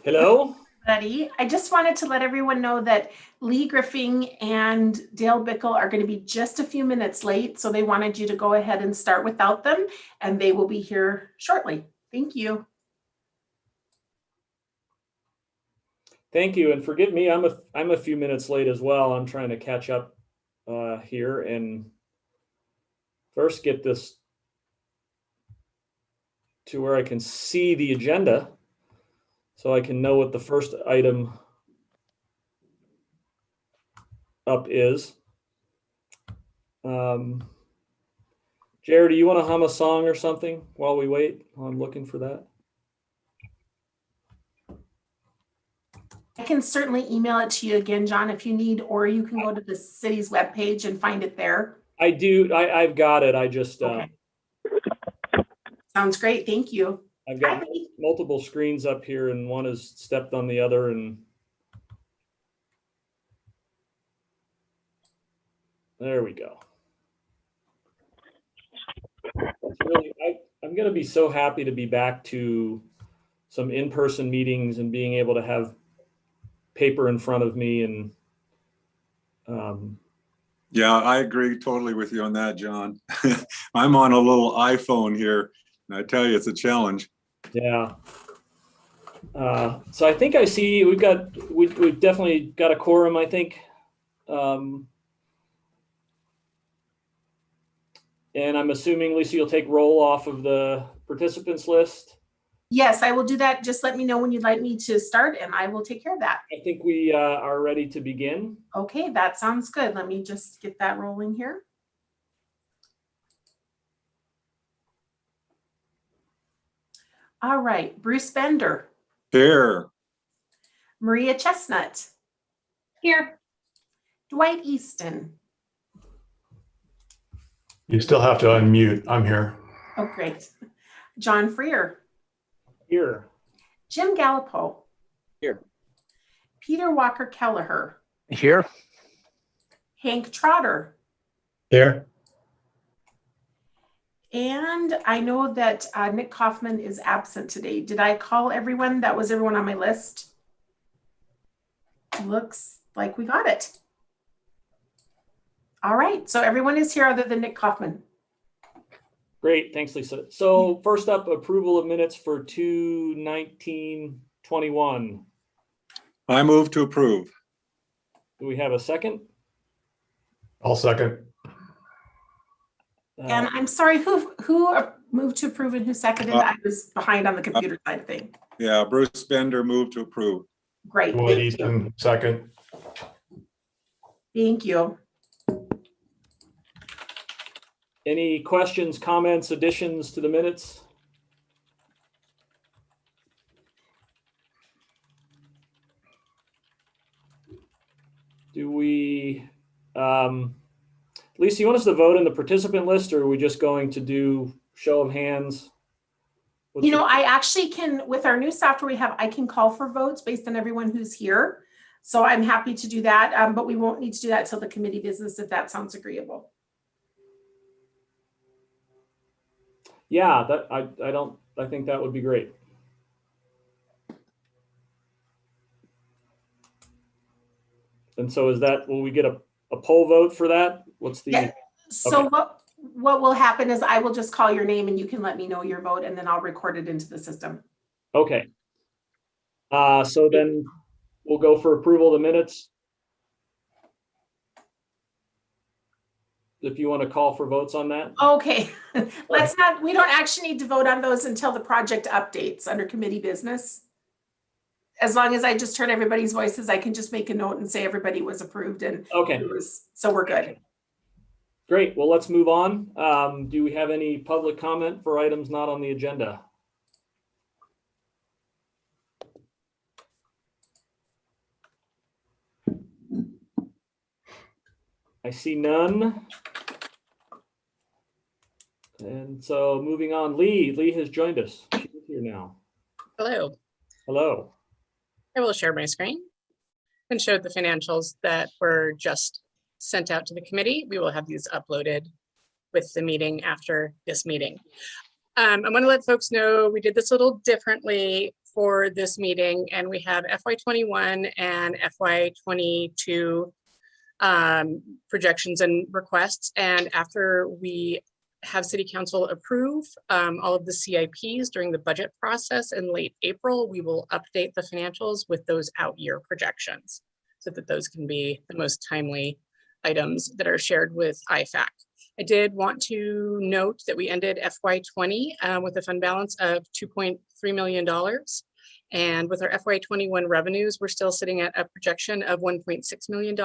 Hello. Everybody. I just wanted to let everyone know that Lee Griffing and Dale Bickle are going to be just a few minutes late, so they wanted you to go ahead and start without them, and they will be here shortly. Thank you. Thank you, and forgive me. I'm a few minutes late as well. I'm trying to catch up here and first get this to where I can see the agenda, so I can know what the first item up is. Jared, do you want to hum a song or something while we wait? While I'm looking for that. I can certainly email it to you again, John, if you need, or you can go to the city's webpage and find it there. I do. I've got it. I just. Okay. Sounds great. Thank you. I've got multiple screens up here, and one has stepped on the other, and there we go. Really, I'm going to be so happy to be back to some in-person meetings and being able to have paper in front of me. And yeah, I agree totally with you on that, John. I'm on a little iPhone here, and I tell you, it's a challenge. Yeah. So I think I see we've definitely got a quorum, I think. And I'm assuming, Lisa, you'll take roll off of the participants list. Yes, I will do that. Just let me know when you'd like me to start, and I will take care of that. I think we are ready to begin. Okay, that sounds good. Let me just get that rolling here. All right, Bruce Bender. Here. Maria Chestnut. Here. Dwight Easton. You still have to unmute. I'm here. Oh, great. John Freer. Here. Jim Gallipo. Here. Peter Walker Kelleher. Here. Hank Trotter. Here. And I know that Nick Kaufman is absent today. Did I call everyone? That was everyone on my list. Looks like we got it. All right, so everyone is here other than Nick Kaufman. Great, thanks, Lisa. So first up, approval of minutes for 2/19/21. I move to approve. Do we have a second? I'll second. And I'm sorry, who moved to approve and who seconded? I was behind on the computer side thing. Yeah, Bruce Bender moved to approve. Great. Dwight Easton, second. Thank you. Any questions, comments, additions to the minutes? Do we, Lisa, you want us to vote in the participant list, or are we just going to do show of hands? You know, I actually can, with our new software we have, I can call for votes based on everyone who's here. So I'm happy to do that, but we won't need to do that till the committee business, if that sounds agreeable. Yeah, that I think that would be great. And so will we get a poll vote for that? What's the? Yeah. So Okay. what will happen is I will just call your name and you can let me know your vote and then I'll record it into the system. Okay. So then we'll go for approval of the minutes. If you want to call for votes on that. Okay, we don't actually need to vote on those until the project updates under committee business. As long as I just heard everybody's voices, I can just make a note and say everybody was approved and Okay. So we're good. Great. Well, let's move on. Do we have any public comment for items not on the agenda? I see none. And so moving on, Lee has joined us. She's here now. Hello. Hello. I will share my screen and show the financials that were just sent out to the committee. We will have these uploaded with the meeting after this meeting. I want to let folks know we did this a little differently for this meeting, and we have FY21 and FY22 projections and requests. And after we have City Council approve all of the CIPs during the budget process in late April, we will update the financials with those out-year projections so that those can be the most timely items that are shared with IFAC. I did want to note that we ended FY20 with a fund balance of $2.3 million. And with our FY21 revenues, we're still sitting at a projection of $1.6 million.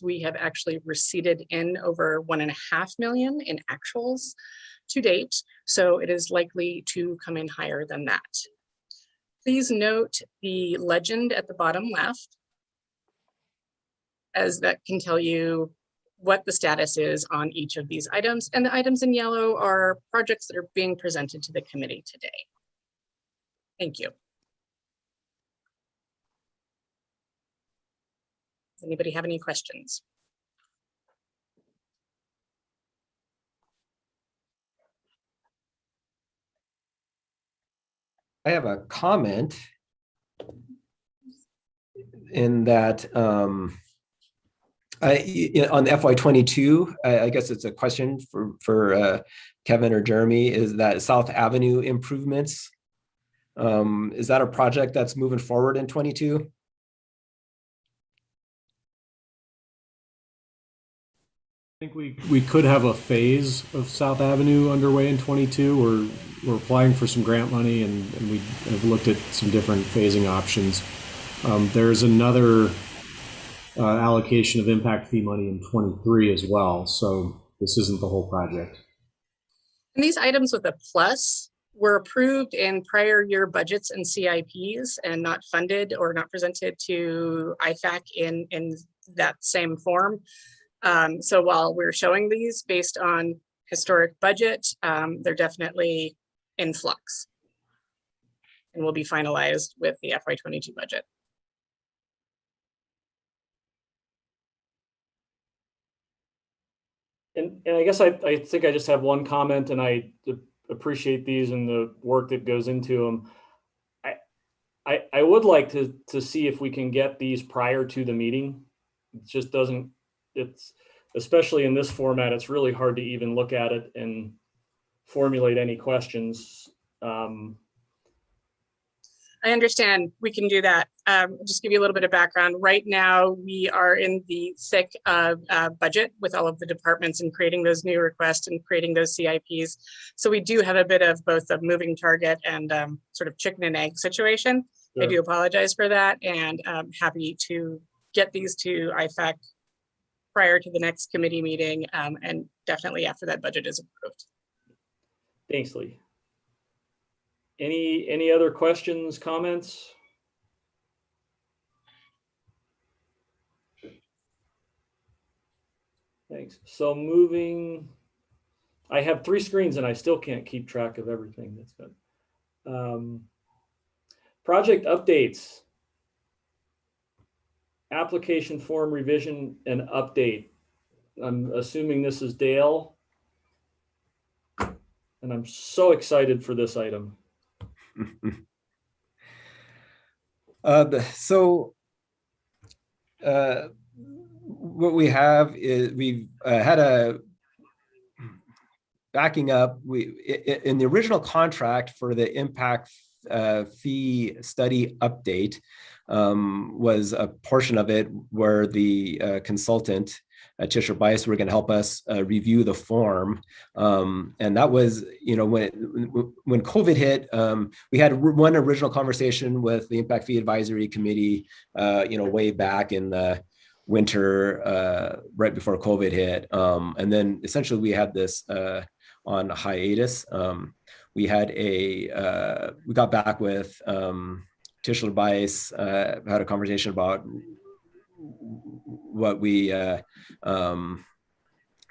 We have actually receded in over $1.5 million in actuals to date. So it is likely to come in higher than that. Please note the legend at the bottom left, as that can tell you what the status is on each of these items. And the items in yellow are projects that are being presented to the committee today. Thank you. Does anybody have any questions? I have a comment in that on FY22, I guess it's a question for Kevin or Jeremy, is that South Avenue improvements. Is that a project that's moving forward in 22? I think we could have a phase of South Avenue underway in 22. We're applying for some grant money and we have looked at some different phasing options. There's another allocation of impact fee money in 23 as well. So this isn't the whole project. And these items with a plus were approved in prior year budgets and CIPs and not funded or not presented to IFAC in that same form. So while we're showing these based on historic budget, they're definitely in flux and will be finalized with the FY22 budget. And I guess I think I just have one comment, and I appreciate these and the work that goes into them. I would like to see if we can get these prior to the meeting. It just doesn't, it's, especially in this format, it's really hard to even look at it and formulate any questions. I understand we can do that. Just give you a little bit of background. Right now, we are in the thick of budget with all of the departments and creating those new requests and creating those CIPs. So we do have a bit of both a moving target and sort of chicken and egg situation. Sure. I do apologize for that, and I'm happy to get these to IFAC prior to the next committee meeting, and definitely after that budget is approved. Thanks, Lee. Any other questions, comments? Thanks. So moving, I have 3 screens and I still can't keep track of everything. That's good. Project updates. Application form revision and update. I'm assuming this is Dale. And I'm so excited for this item. what we have is we've had a backing up. In the original contract for the impact fee study update was a portion of it where the consultant Tisha Bias were going to help us review the form, and that was, when COVID hit, we had one original conversation with the Impact Fee Advisory Committee, way back in the winter, right before COVID hit, and then essentially we had this on hiatus. We got back with Tisha Bias, had a conversation about what we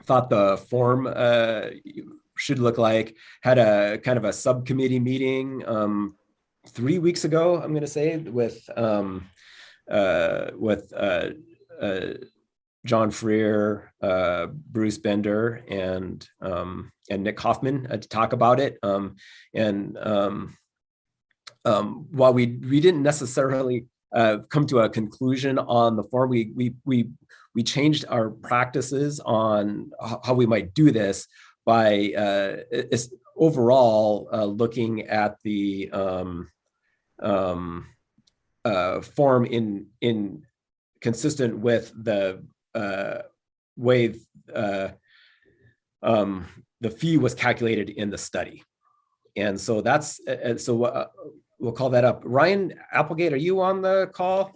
thought the form should look like, had a kind of a subcommittee meeting 3 weeks ago, I'm going to say, with John Freer, Bruce Bender, and Nick Hoffman to talk about it. While we didn't necessarily come to a conclusion on the form, we changed our practices on how we might do this by overall looking at the form in consistent with the way the fee was calculated in the study. And so that's, we'll call that up. Ryan Applegate, are you on the call?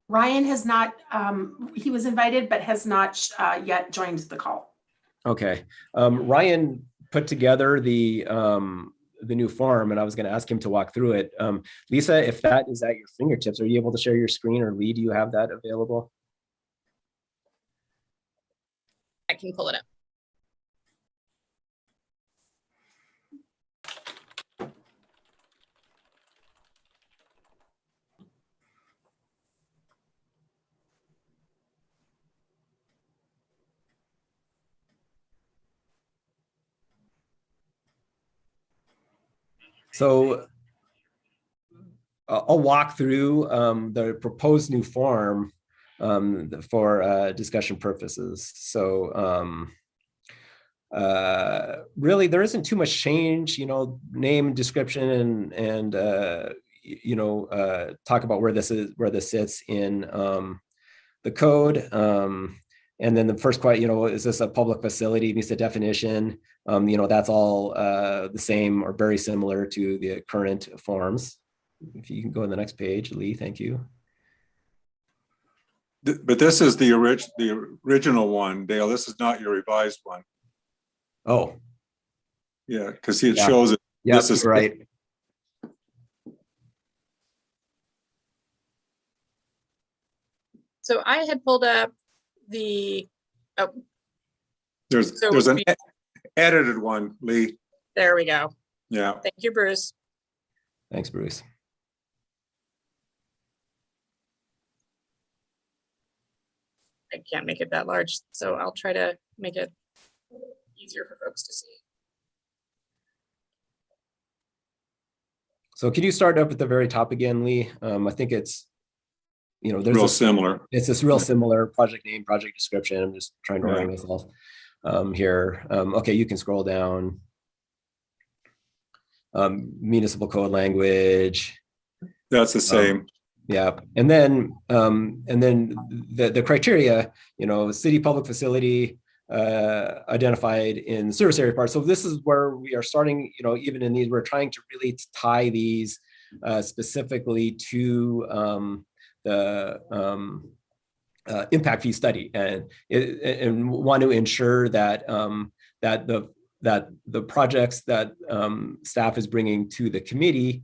Ryan has not, he was invited, but has not yet joined the call. Okay. Ryan put together the new form, and I was going to ask him to walk through it. Lisa, if that is at your fingertips, are you able to share your screen, or Lee, do you have that available? I can pull it up. So I'll walk through the proposed new form for discussion purposes. So really, there isn't too much change, name, description, and talk about where this sits in the code. And then the first question, is this a public facility? Meets the definition. That's all the same or very similar to the current forms. If you can go to the next page, Lee, thank you. But this is the original one, Dale. This is not your revised one. Oh. Yeah, because it shows it. Yeah, this is right. So I had pulled up the, there's an edited one, Lee. There we go. Yeah. Thank you, Bruce. Thanks, Bruce. I can't make it that large, so I'll try to make it easier for folks to see. So can you start up at the very top again, Lee? I think it's, there's real similar. It's this real similar project name, project description. I'm just trying to orient myself here. Okay, you can scroll down. Municipal code language. That's the same. Yeah, and then the criteria, city public facility identified in service area part. So this is where we are starting. Even in these, we're trying to really tie these specifically to the impact fee study, and want to ensure that that the projects that staff is bringing to the committee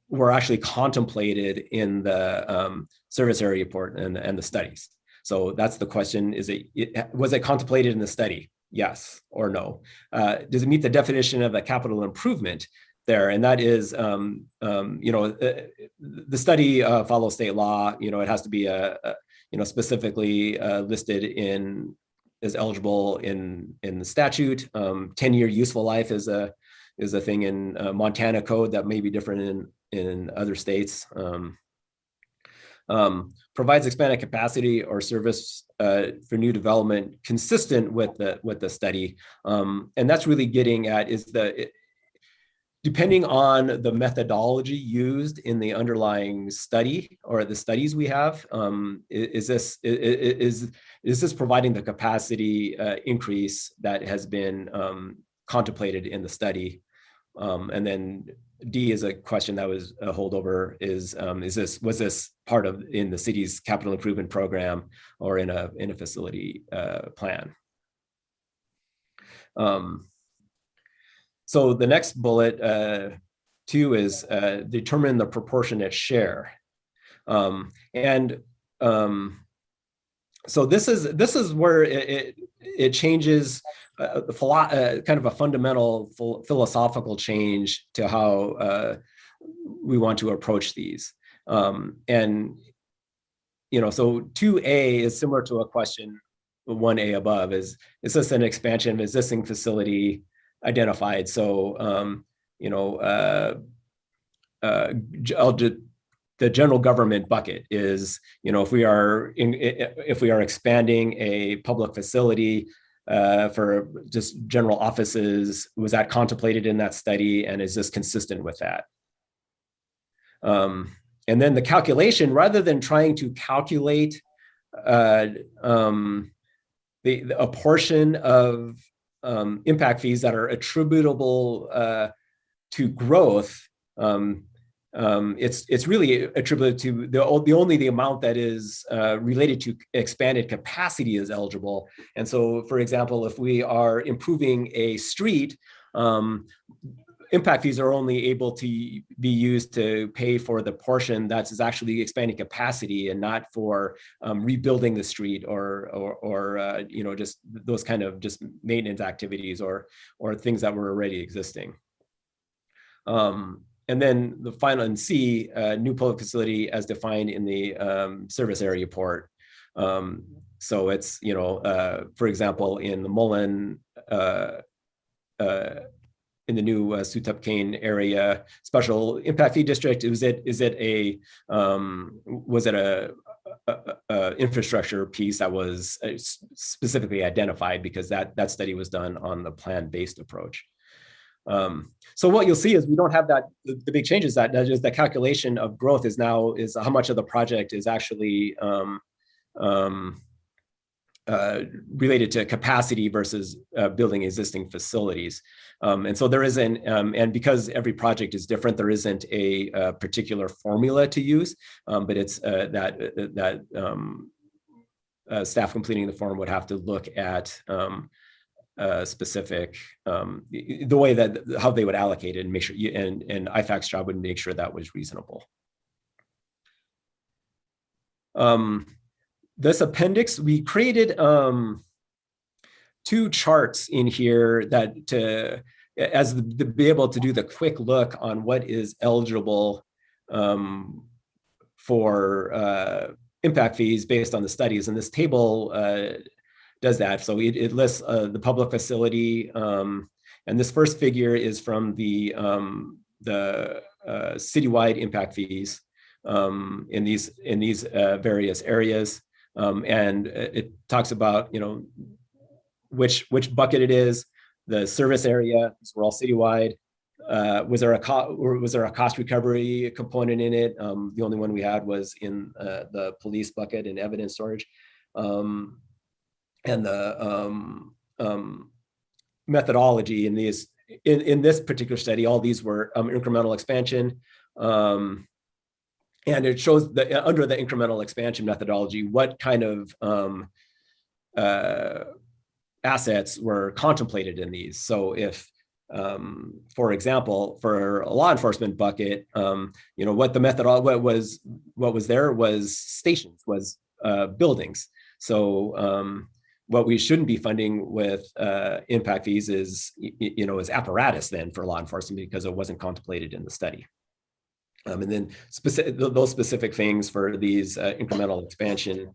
were actually contemplated in the service area report and the studies. So that's the question: was it contemplated in the study? Yes or no? Does it meet the definition of a capital improvement there? And that is, the study follows state law. It has to be specifically listed as eligible in the statute. 10-year useful life is a is a thing in Montana code that may be different in other states. Provides expanded capacity or service for new development consistent with the study. And that's really getting at is depending on the methodology used in the underlying study or the studies we have, is this providing the capacity increase that has been contemplated in the study? And then D is a question that was a holdover was this part of in the city's capital improvement program or in a facility plan? So the next bullet 2 is determine the proportionate share. So this is where it changes kind of a fundamental philosophical change to how we want to approach these. And so 2A is similar to a question 1A above. Is this an expansion of existing facility identified? So the general government bucket is, if we are expanding a public facility for just general offices, was that contemplated in that study, and is this consistent with that? And then the calculation, rather than trying to calculate a portion of impact fees that are attributable to growth, it's really attributed to the amount that is related to expanded capacity is eligible. And so, for example, if we are improving a street, impact fees are only able to be used to pay for the portion that's actually expanding capacity and not for rebuilding the street or just those kind of just maintenance activities or things that were already existing. And then the final in C, new public facility as defined in the service area report. So it's, for example, in the Mullen, in the new Sutupcane area special impact fee district, was it a infrastructure piece that was specifically identified because that study was done on the plan-based approach. So what you'll see is we don't have that. The big change is that is the calculation of growth is how much of the project is actually related to capacity versus building existing facilities. And so there isn't, and because every project is different, there isn't a particular formula to use, but it's that staff completing the form would have to look at specific, the way that how they would allocate it and make sure, and IFAC's job would make sure that was reasonable. This appendix, we created 2 charts in here that to be able to do the quick look on what is eligible for impact fees based on the studies. And this table does that. So it lists the public facility, and this first figure is from the citywide impact fees in these various areas. And it talks about, which bucket it is, the service area. These were all citywide. Was there a cost recovery component in it? The only one we had was in the police bucket and evidence storage. And the methodology in this particular study, all these were incremental expansion. And it shows that under the incremental expansion methodology, what kind of assets were contemplated in these. So if, for example, for a law enforcement bucket, what the methodology, what was there was stations, was buildings. So what we shouldn't be funding with impact fees is apparatus then for law enforcement because it wasn't contemplated in the study. And then those specific things for these incremental expansion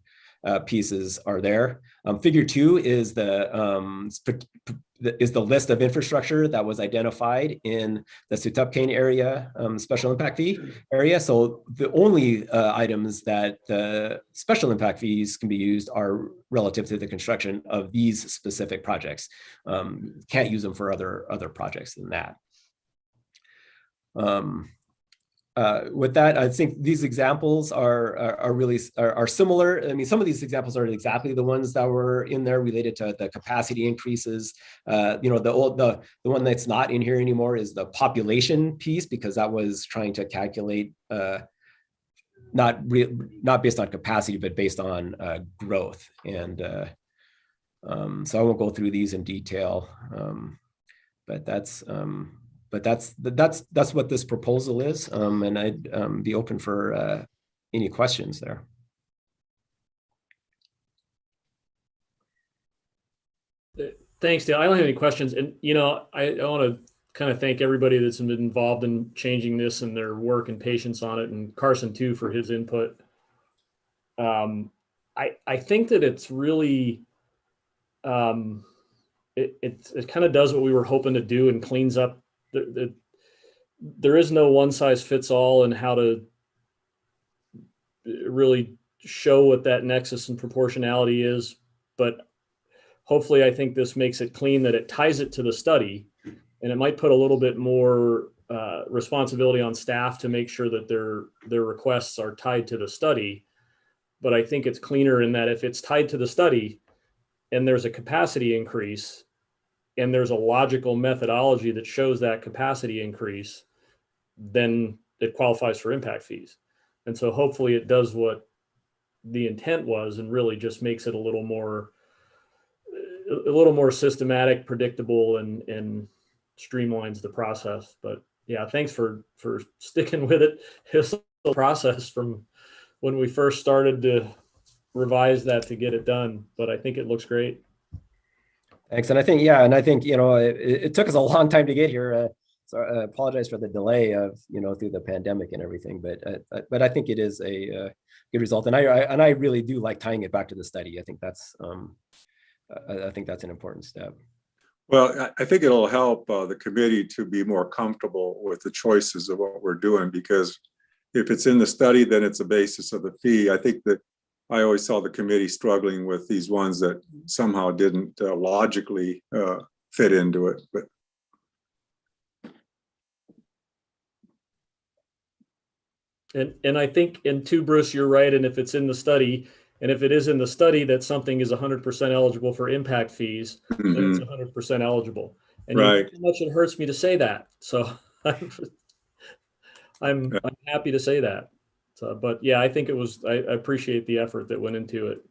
pieces are there. Figure 2 is the list of infrastructure that was identified in the Sutupkane area special impact fee area. So the only items that the special impact fees can be used are relative to the construction of these specific projects. Can't use them for other projects than that. With that, I think these examples are really similar. I mean, some of these examples are exactly the ones that were in there related to the capacity increases. The one that's not in here anymore is the population piece, because that was trying to calculate not based on capacity, but based on growth. And so I won't go through these in detail, but that's what this proposal is, and I'd be open for any questions there. Thanks, Dale. I don't have any questions, and I want to kind of thank everybody that's been involved in changing this and their work and patience on it, and Carson too for his input. I think that it's really it kind of does what we were hoping to do and cleans up. There is no one size fits all in how to really show what that nexus and proportionality is, but hopefully I think this makes it clean, that it ties it to the study, and it might put a little bit more responsibility on staff to make sure that their requests are tied to the study. But I think it's cleaner in that if it's tied to the study and there's a capacity increase, and there's a logical methodology that shows that capacity increase, then it qualifies for impact fees. And so hopefully it does what the intent was and really just makes it a little more systematic, predictable, and streamlines the process. But yeah, thanks for sticking with it. It's a process from when we first started to revise that to get it done, but I think it looks great. Thanks. And I think, it took us a long time to get here. So I apologize for the delay of, through the pandemic and everything, but I think it is a good result. And I really do like tying it back to the study. I think that's an important step. Well, I think it'll help the committee to be more comfortable with the choices of what we're doing, because if it's in the study, then it's a basis of the fee. I think that I always saw the committee struggling with these ones that somehow didn't logically fit into it. But and I think, and too, Bruce, you're right. And if it's in the study, and if it is in the study that something is 100% eligible for impact fees, then it's 100% eligible. And right. You know how much it hurts me to say that. So I'm happy to say that. So, but yeah, I think I appreciate the effort that went into it.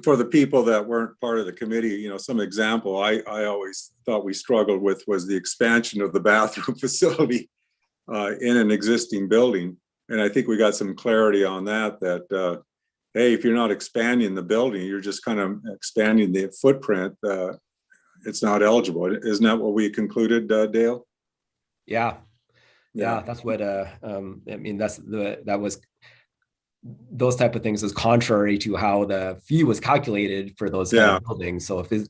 For the people that weren't part of the committee, some example I always thought we struggled with was the expansion of the bathroom facility in an existing building. And I think we got some clarity on that, hey, if you're not expanding the building, you're just kind of expanding the footprint. It's not eligible. Isn't that what we concluded, Dale? Yeah. That's what that was, those type of things is contrary to how the fee was calculated for those kind of buildings. So if it's,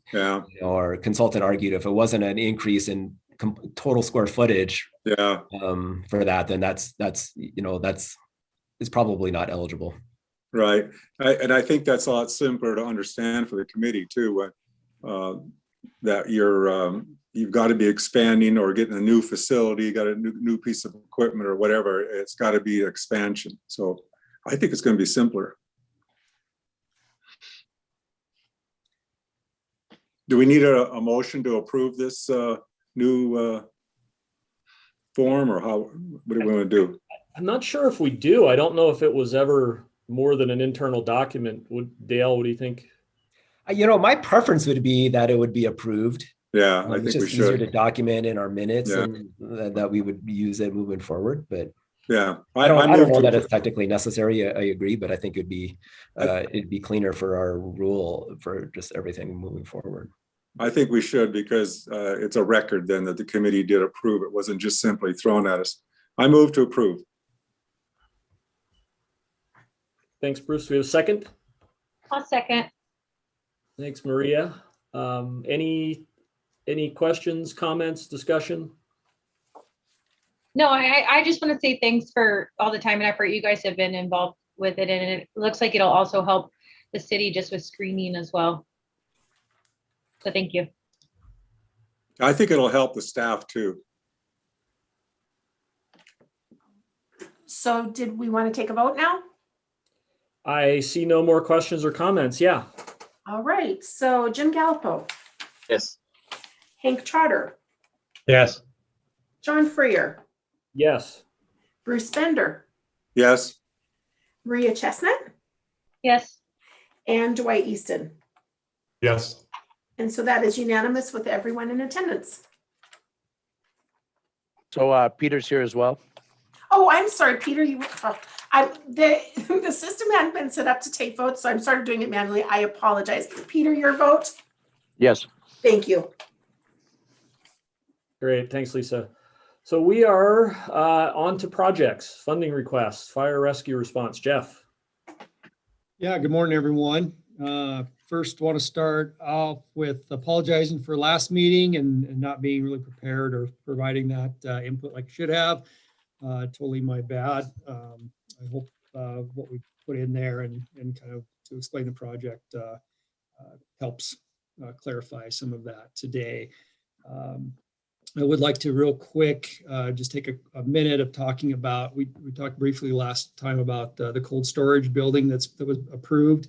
our consultant argued if it wasn't an increase in total square footage for that, then that's probably not eligible. Right. And I think that's a lot simpler to understand for the committee too, that you've got to be expanding or getting a new facility, got a new piece of equipment or whatever. It's got to be expansion. So I think it's going to be simpler. Do we need a motion to approve this new form, or what do we want to do? I'm not sure if we do. I don't know if it was ever more than an internal document. Dale, what do you think? My preference would be that it would be approved. Yeah, I think it's just we should. Easier to document in our minutes, and that we would use it moving forward. But I don't know that it's technically necessary. I agree, but I think it'd be cleaner for our rule for just everything moving forward. I think we should, because it's a record then that the committee did approve. It wasn't just simply thrown at us. I move to approve. Thanks, Bruce. We have a second. I'll second. Thanks, Maria. Any questions, comments, discussion? No, I just want to say thanks for all the time and effort you guys have been involved with it. And it looks like it'll also help the city just with screening as well. So thank you. I think it'll help the staff too. So did we want to take a vote now? I see no more questions or comments. Yeah. All right, so Jim Galpo, Yes. Hank Trotter, Yes. John Freer, Yes. Bruce Bender, Yes. Maria Chestnut, Yes. and Dwight Easton. Yes. And so that is unanimous with everyone in attendance. So Peter's here as well. Oh, I'm sorry, Peter, the system hadn't been set up to take votes, so I'm started doing it manually. I apologize. Peter, your vote? Yes. Thank you. Great. Thanks, Lisa. So we are on to projects, funding requests, fire rescue response. Jeff. Yeah, good morning, everyone. First, want to start off with apologizing for last meeting and not being really prepared or providing that input like I should have. Totally my bad. I hope what we put in there and kind of to explain the project helps clarify some of that today. I would like to real quick just take a minute of talking about, we talked briefly last time about the cold storage building that was approved.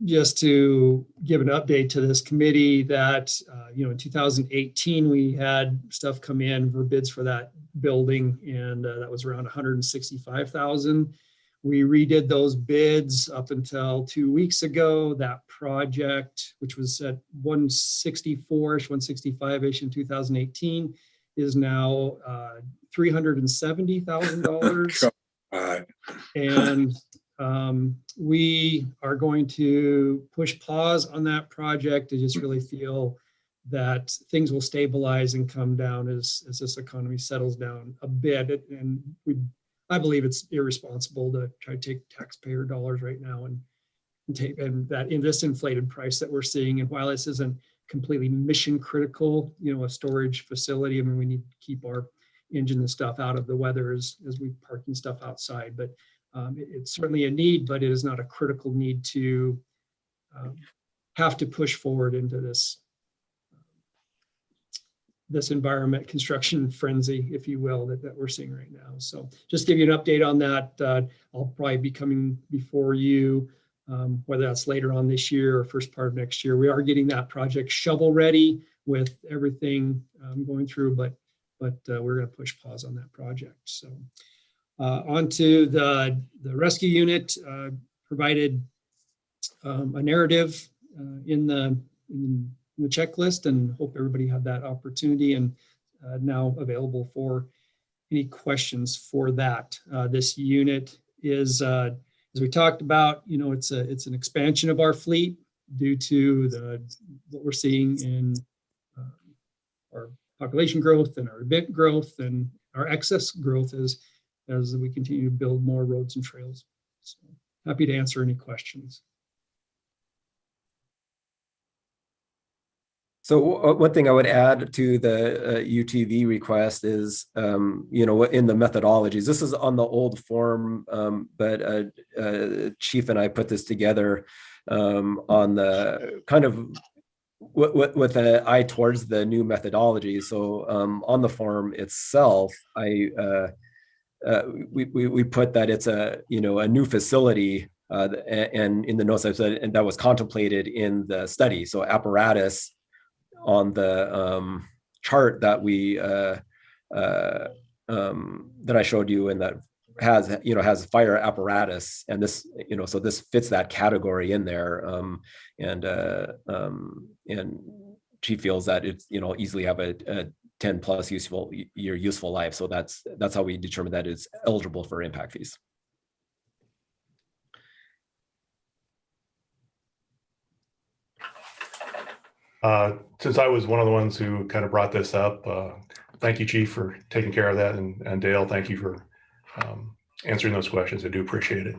Just to give an update to this committee that, in 2018, we had stuff come in for bids for that building, and that was around 165,000. We redid those bids up until 2 weeks ago. That project, which was at 164-ish, 165-ish in 2018, is now $370,000. And we are going to push pause on that project. I just really feel that things will stabilize and come down as this economy settles down a bit. And I believe it's irresponsible to try to take taxpayer dollars right now and take that in this inflated price that we're seeing. And while this isn't completely mission critical, a storage facility, I mean, we need to keep our engine and stuff out of the weather as we parking stuff outside. But it's certainly a need, but it is not a critical need to have to push forward into this environment, construction frenzy, if you will, that we're seeing right now. So just give you an update on that. I'll probably be coming before you, whether that's later on this year or first part of next year. We are getting that project shovel ready with everything going through, but we're going to push pause on that project. So onto the rescue unit, provided a narrative in the checklist, and hope everybody had that opportunity, and now available for any questions for that. This unit is, as we talked about, it's an expansion of our fleet due to what we're seeing in our population growth and our bit growth and our excess growth as we continue to build more roads and trails. So happy to answer any questions. So one thing I would add to the UTV request is, in the methodologies, this is on the old form, but Chief and I put this together on the kind of with an eye towards the new methodology. So on the form itself, we put that it's a new facility, and in the notes I said, and that was contemplated in the study. So apparatus on the chart that we that I showed you, and that has fire apparatus, and this so this fits that category in there, and Chief feels that it's easily have a 10 plus year useful life. So that's how we determine that it's eligible for impact fees. Since I was one of the ones who kind of brought this up, thank you, Chief, for taking care of that. And Dale, thank you for answering those questions. I do appreciate it.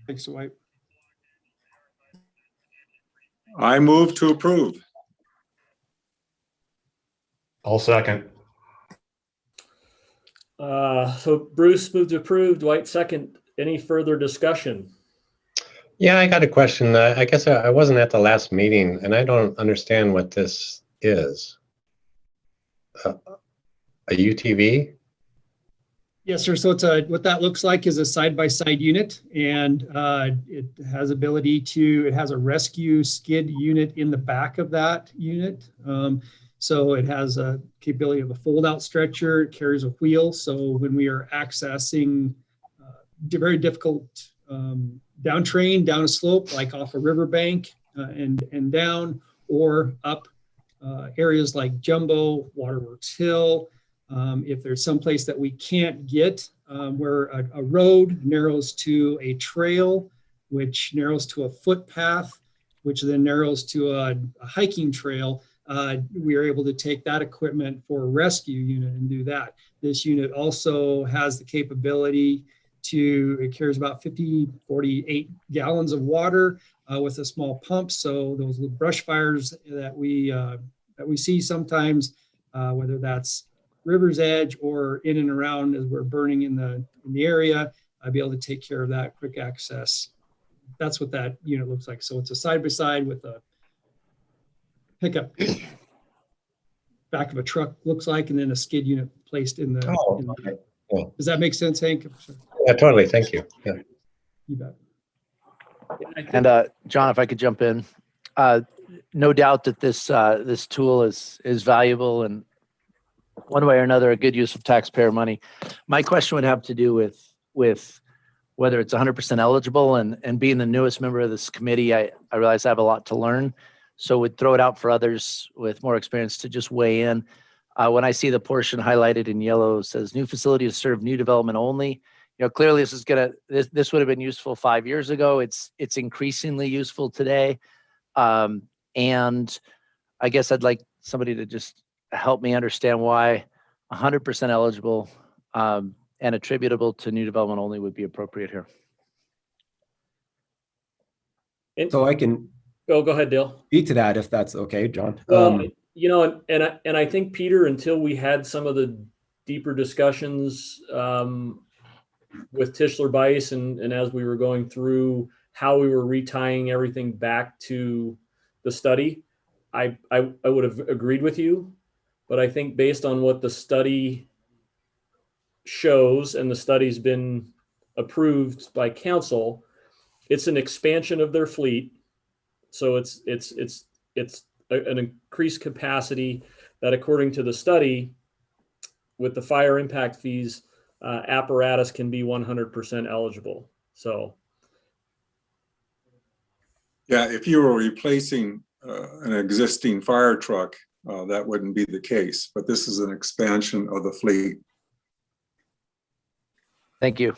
Thanks, Dwight. I move to approve. I'll second. So Bruce moved to approve, Dwight second. Any further discussion? Yeah, I got a question. I guess I wasn't at the last meeting and I don't understand what this is. A UTV? Yes, sir. So it's what that looks like is a side-by-side unit, and it has ability to, it has a rescue skid unit in the back of that unit. So it has a capability of a fold-out stretcher. It carries a wheel. So when we are accessing very difficult down terrain, down a slope, like off a riverbank and down, or up areas like Jumbo, Waterworks Hill. If there's some place that we can't get, where a road narrows to a trail, which narrows to a footpath, which then narrows to a hiking trail, we are able to take that equipment for a rescue unit and do that. This unit also has the capability to, it carries about 48 gallons of water with a small pump. So those brush fires that we see sometimes, whether that's river's edge or in and around as we're burning in the area, I'd be able to take care of that quick access. That's what that unit looks like. So it's a side-by-side with a pickup back of a truck looks like, and then a skid unit placed in the. Oh, in the okay. Cool. Does that make sense, Hank? Yeah, totally. Thank you. Yeah. You bet. And John, if I could jump in, no doubt that this tool is valuable and one way or another a good use of taxpayer money. My question would have to do with whether it's 100% eligible, and being the newest member of this committee, I realize I have a lot to learn. So would throw it out for others with more experience to just weigh in. When I see the portion highlighted in yellow says new facility to serve new development only, clearly this would have been useful 5 years ago. It's increasingly useful today. And I guess I'd like somebody to just help me understand why 100% eligible and attributable to new development only would be appropriate here. So I can Go ahead, Dale. speak to that if that's okay, John. Well, and I think, Peter, until we had some of the deeper discussions with Tischler Bice and as we were going through how we were retying everything back to the study, I would have agreed with you. But I think based on what the study shows, and the study's been approved by council, it's an expansion of their fleet. So it's an increased capacity that, according to the study, with the fire impact fees, apparatus can be 100% eligible. So. Yeah, if you were replacing an existing fire truck, that wouldn't be the case, but this is an expansion of the fleet. Thank you.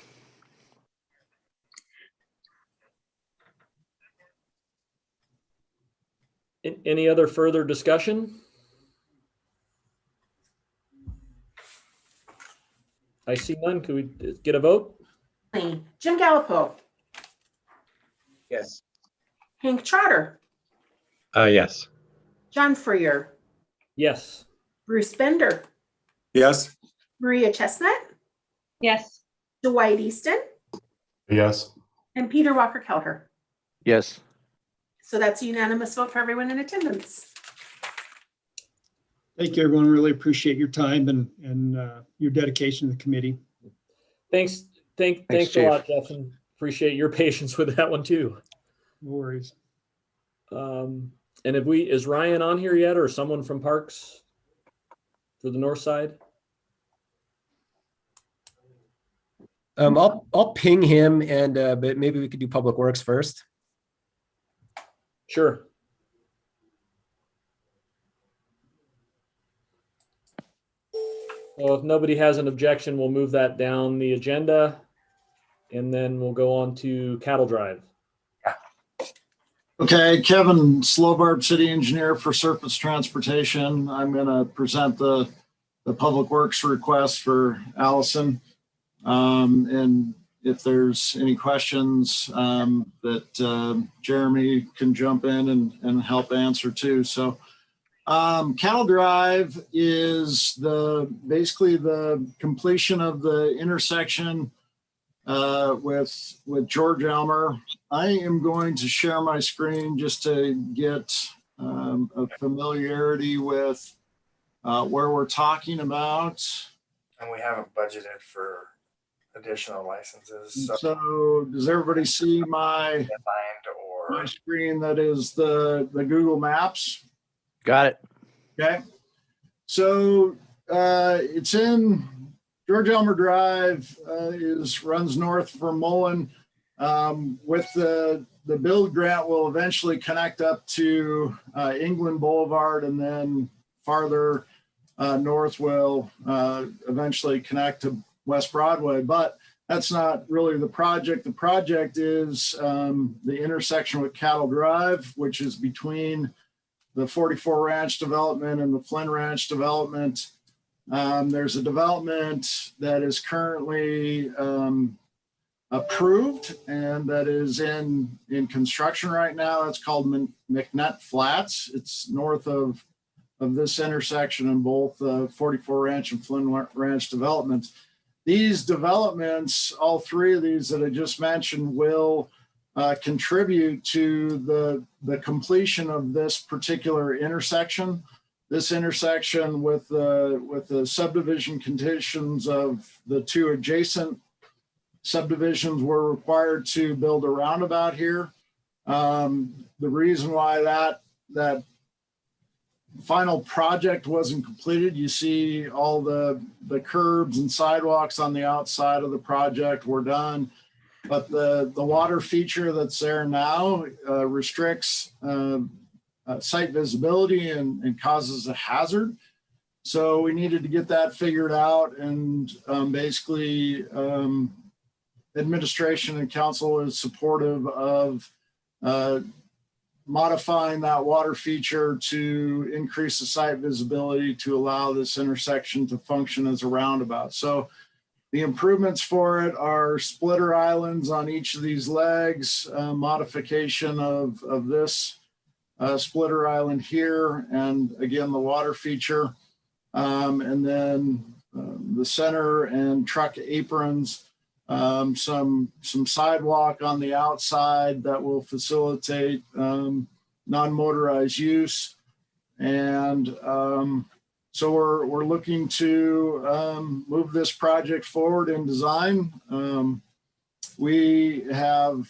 Any other further discussion? I see none. Could we get a vote? Jim Gallipo, Yes. Hank Trotter, Yes. John Freer, Yes. Bruce Bender, Yes, Maria Chestnut, Yes. Dwight Easton, Yes. and Peter Walker Kelleher. Yes. So that's a unanimous vote for everyone in attendance. Thank you, everyone. Really appreciate your time and your dedication to the committee. Thanks a Chief. lot, Jeff, and appreciate your patience with that one too. No worries. And is Ryan on here yet, or someone from Parks for the north side? I'll ping him, and but maybe we could do Public Works first. Sure. Well, if nobody has an objection, we'll move that down the agenda, and then we'll go on to Cattle Drive. Okay, Kevin Slobart, City Engineer for Surface Transportation. I'm going to present the Public Works request for Allison. And if there's any questions that Jeremy can jump in and help answer too. So Cattle Drive is basically the completion of the intersection with George Elmer. I am going to share my screen just to get a familiarity with where we're talking about. And we haven't budgeted for additional licenses. So does everybody see my screen that is the Google Maps? Got it. Okay. So it's in George Elmer Drive runs north from Mullen. With the build grant will eventually connect up to England Boulevard, and then farther north will eventually connect to West Broadway. But that's not really the project. The project is the intersection with Cattle Drive, which is between the 44 Ranch development and the Flynn Ranch development. There's a development that is currently approved and that is in construction right now. It's called McNutt Flats. It's north of this intersection in both 44 Ranch and Flynn Ranch developments. These developments, all three of these that I just mentioned, will contribute to the completion of this particular intersection. This intersection with the subdivision conditions of the two adjacent subdivisions were required to build a roundabout here. The reason why that final project wasn't completed, you see all the curbs and sidewalks on the outside of the project were done, but the water feature that's there now restricts site visibility and causes a hazard. So we needed to get that figured out, and basically administration and council is supportive of modifying that water feature to increase the site visibility to allow this intersection to function as a roundabout. So the improvements for it are splitter islands on each of these legs, modification of this splitter island here, and again, the water feature, and then the center and truck aprons, some sidewalk on the outside that will facilitate non-motorized use. And so we're looking to move this project forward in design. We have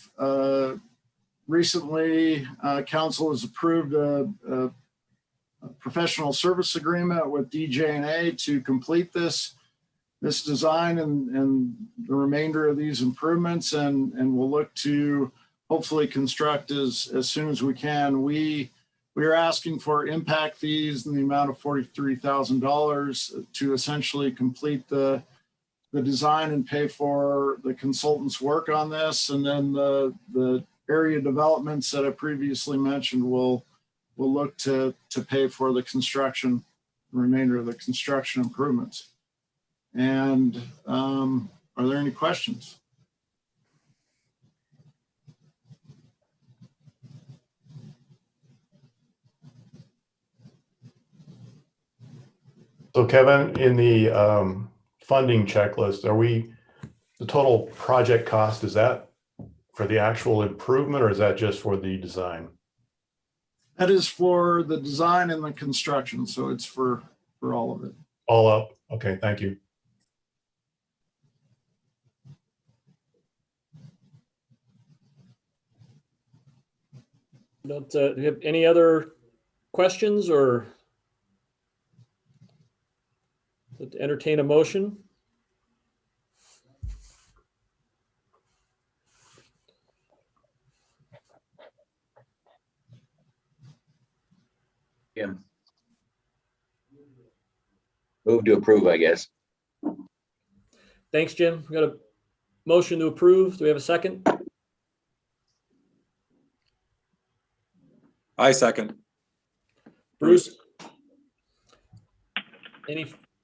recently, council has approved a professional service agreement with DJ&A to complete this design and the remainder of these improvements, and we'll look to hopefully construct as soon as we can. We are asking for impact fees in the amount of $43,000 to essentially complete the design and pay for the consultant's work on this, and then the area developments that I previously mentioned will look to pay for the construction, the remainder of the construction improvements. And are there any questions? So Kevin, in the funding checklist, the total project cost, is that for the actual improvement or is that just for the design? That is for the design and the construction. So it's for all of it. All up. Okay, thank you. Do you have any other questions or to entertain a motion? Yeah. Move to approve, I guess. Thanks, Jim. We got a motion to approve. Do we have a second? I second. Bruce?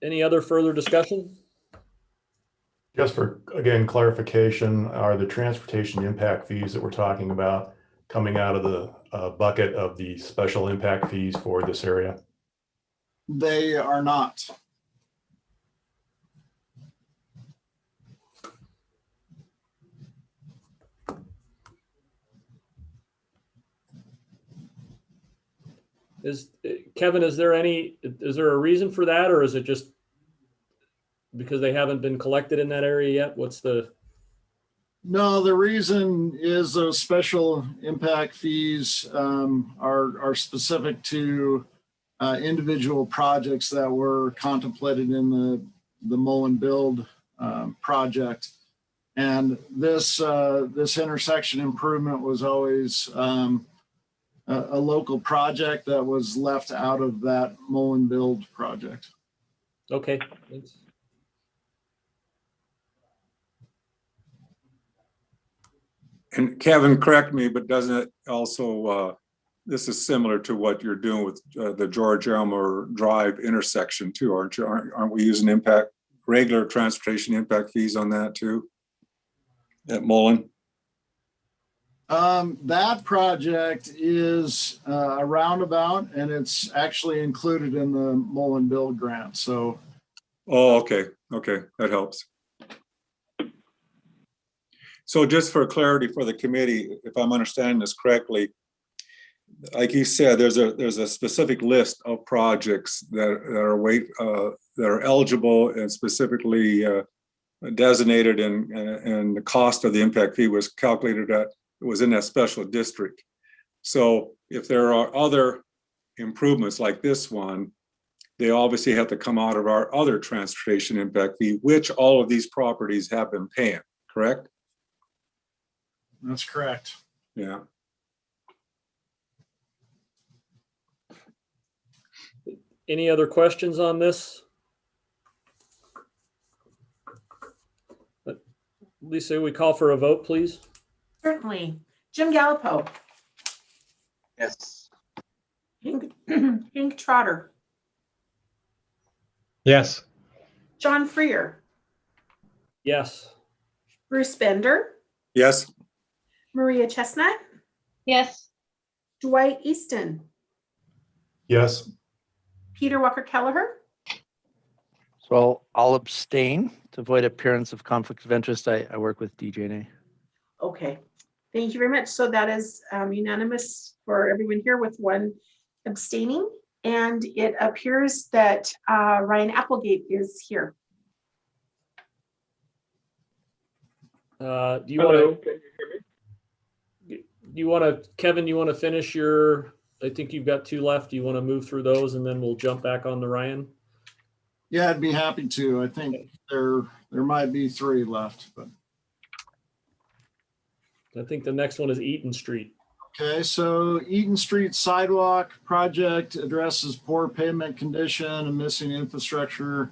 Any other further discussion? Just for, again, clarification, are the transportation impact fees that we're talking about coming out of the bucket of the special impact fees for this area? They are not. Kevin, is there a reason for that, or is it just because they haven't been collected in that area yet? No, the reason is those special impact fees are specific to individual projects that were contemplated in the Mullen Build project. And this intersection improvement was always a local project that was left out of that Mullen Build project. Okay, thanks. And Kevin, correct me, but doesn't it also, this is similar to what you're doing with the George Elmer Drive intersection too, aren't you? Aren't we using regular transportation impact fees on that too? At Mullen? That project is a roundabout, and it's actually included in the Mullen Build grant. So. Oh, okay. Okay, that helps. So just for clarity for the committee, if I'm understanding this correctly, like you said, there's a specific list of projects that are eligible and specifically designated, and the cost of the impact fee was calculated at, it was in that special district. So if there are other improvements like this one, they obviously have to come out of our other transportation impact fee, which all of these properties have been paying, correct? That's correct. Yeah. Any other questions on this? Lisa, we call for a vote, please. Certainly. Jim Gallipo. Yes. Hank Trotter. Yes. John Freer. Yes. Bruce Bender. Yes. Maria Chestnut. Yes. Dwight Easton. Yes. Peter Walker Kelleher. So I'll abstain to avoid appearance of conflict of interest. I work with DJ&A. Okay. Thank you very much. So that is unanimous for everyone here with one abstaining. And it appears that Ryan Applegate is here. Do you want to, Kevin, you want to finish your, I think you've got 2 left. Do you want to move through those and then we'll jump back on to Ryan? Yeah, I'd be happy to. I think there might be 3 left, but. I think the next one is Eaton Street. Okay, so Eaton Street sidewalk project addresses poor pavement condition and missing infrastructure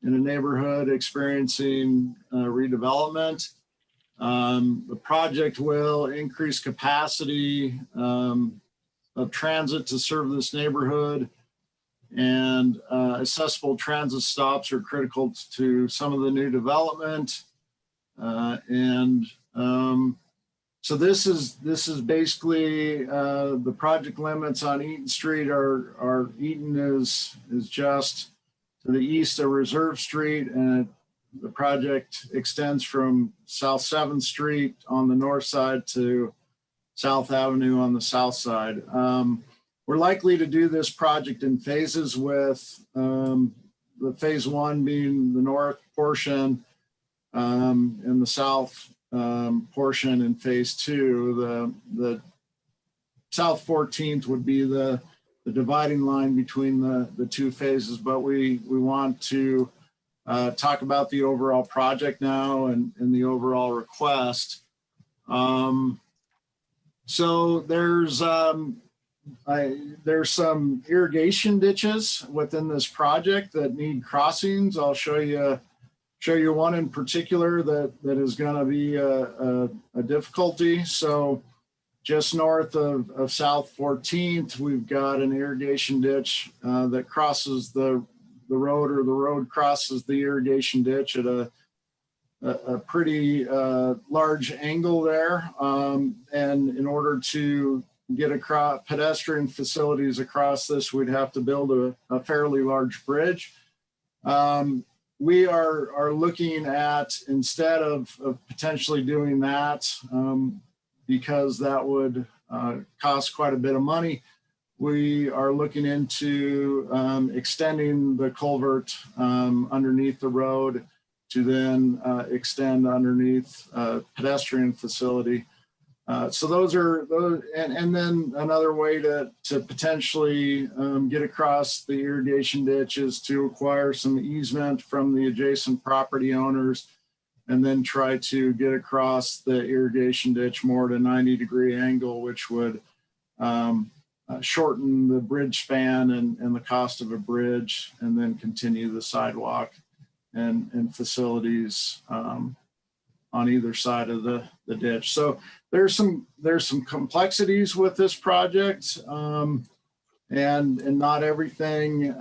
in a neighborhood experiencing redevelopment. The project will increase capacity of transit to serve this neighborhood, and accessible transit stops are critical to some of the new development. So this is basically the project limits on Eaton Street are Eaton is just to the east of Reserve Street, and the project extends from South 7th Street on the north side to South Avenue on the south side. We're likely to do this project in phases, with the phase 1 being the north portion and the south portion in phase 2. The South 14th would be the dividing line between the 2 phases, but we want to talk about the overall project now and the overall request. So there's some irrigation ditches within this project that need crossings. I'll show you one in particular that is going to be a difficulty. So just north of South 14th, we've got an irrigation ditch that crosses the road, or the road crosses the irrigation ditch at a pretty large angle there. And in order to get across pedestrian facilities across this, we'd have to build a fairly large bridge. We are looking at, instead of potentially doing that, because that would cost quite a bit of money, we are looking into extending the culvert underneath the road to then extend underneath a pedestrian facility. So those are those, and then another way to potentially get across the irrigation ditch is to acquire some easement from the adjacent property owners, and then try to get across the irrigation ditch more at a 90-degree angle, which would shorten the bridge span and the cost of a bridge, and then continue the sidewalk and facilities on either side of the ditch. So there's some complexities with this project, and not everything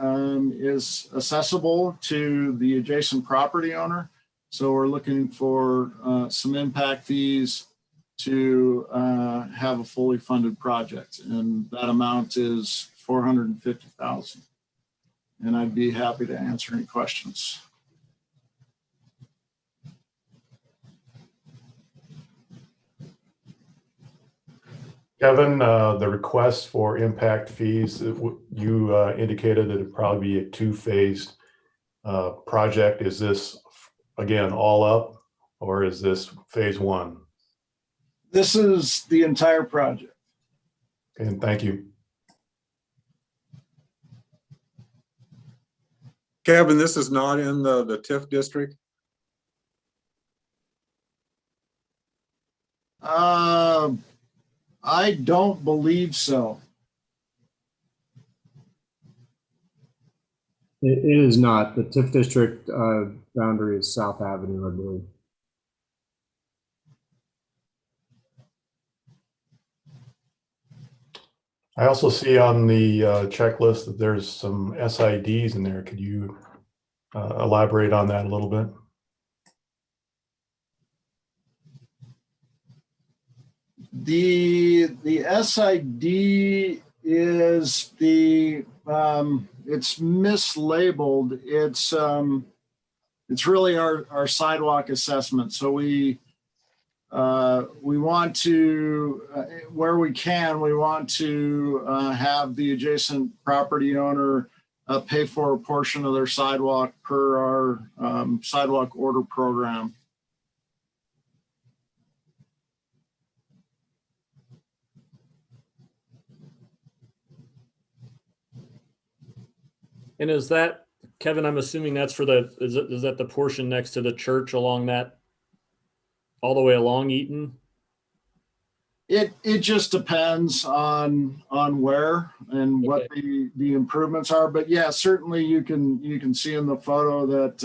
is accessible to the adjacent property owner. So we're looking for some impact fees to have a fully funded project, and that amount is $450,000. And I'd be happy to answer any questions. Kevin, the request for impact fees, you indicated that it'd probably be a two-phased project. Is this, again, all up, or is this phase one? This is the entire project. And thank you. Kevin, this is not in the TIF district? I don't believe so. It is not. The TIF district boundary is South Avenue, I believe. I also see on the checklist that there's some SIDs in there. Could you elaborate on that a little bit? The SID is the it's mislabeled. It's really our sidewalk assessment. So we want to, where we can, we want to have the adjacent property owner pay for a portion of their sidewalk per our sidewalk order program. And is that, Kevin, I'm assuming that's for is that the portion next to the church along that, all the way along Eaton? It just depends on where and what the improvements are. But yeah, certainly you can see in the photo that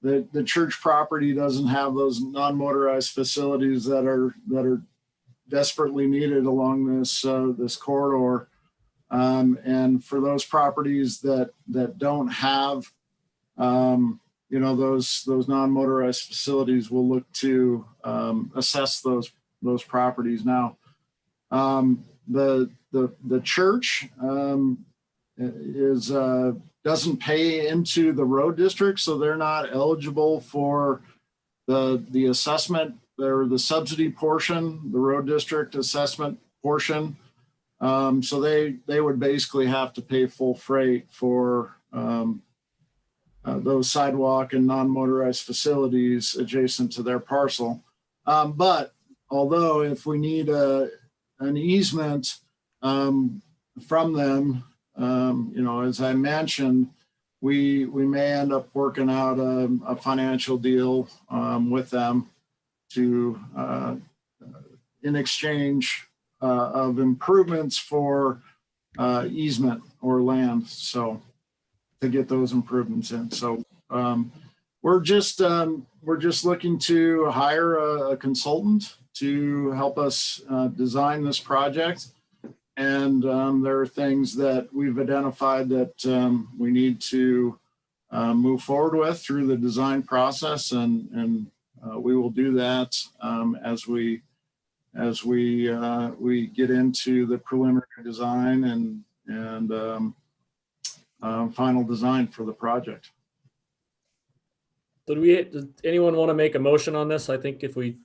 the church property doesn't have those non-motorized facilities that are desperately needed along this corridor. And for those properties that don't have, those non-motorized facilities, we'll look to assess those properties. Now, the church doesn't pay into the road district, so they're not eligible for the assessment. They're the subsidy portion, the road district assessment portion. So they would basically have to pay full freight for those sidewalk and non-motorized facilities adjacent to their parcel. But although if we need an easement from them, as I mentioned, we may end up working out a financial deal with them to in exchange of improvements for easement or land, so to get those improvements in. So we're just looking to hire a consultant to help us design this project. And there are things that we've identified that we need to move forward with through the design process, and we will do that as we get into the preliminary design and final design for the project. So does anyone want to make a motion on this? I think if we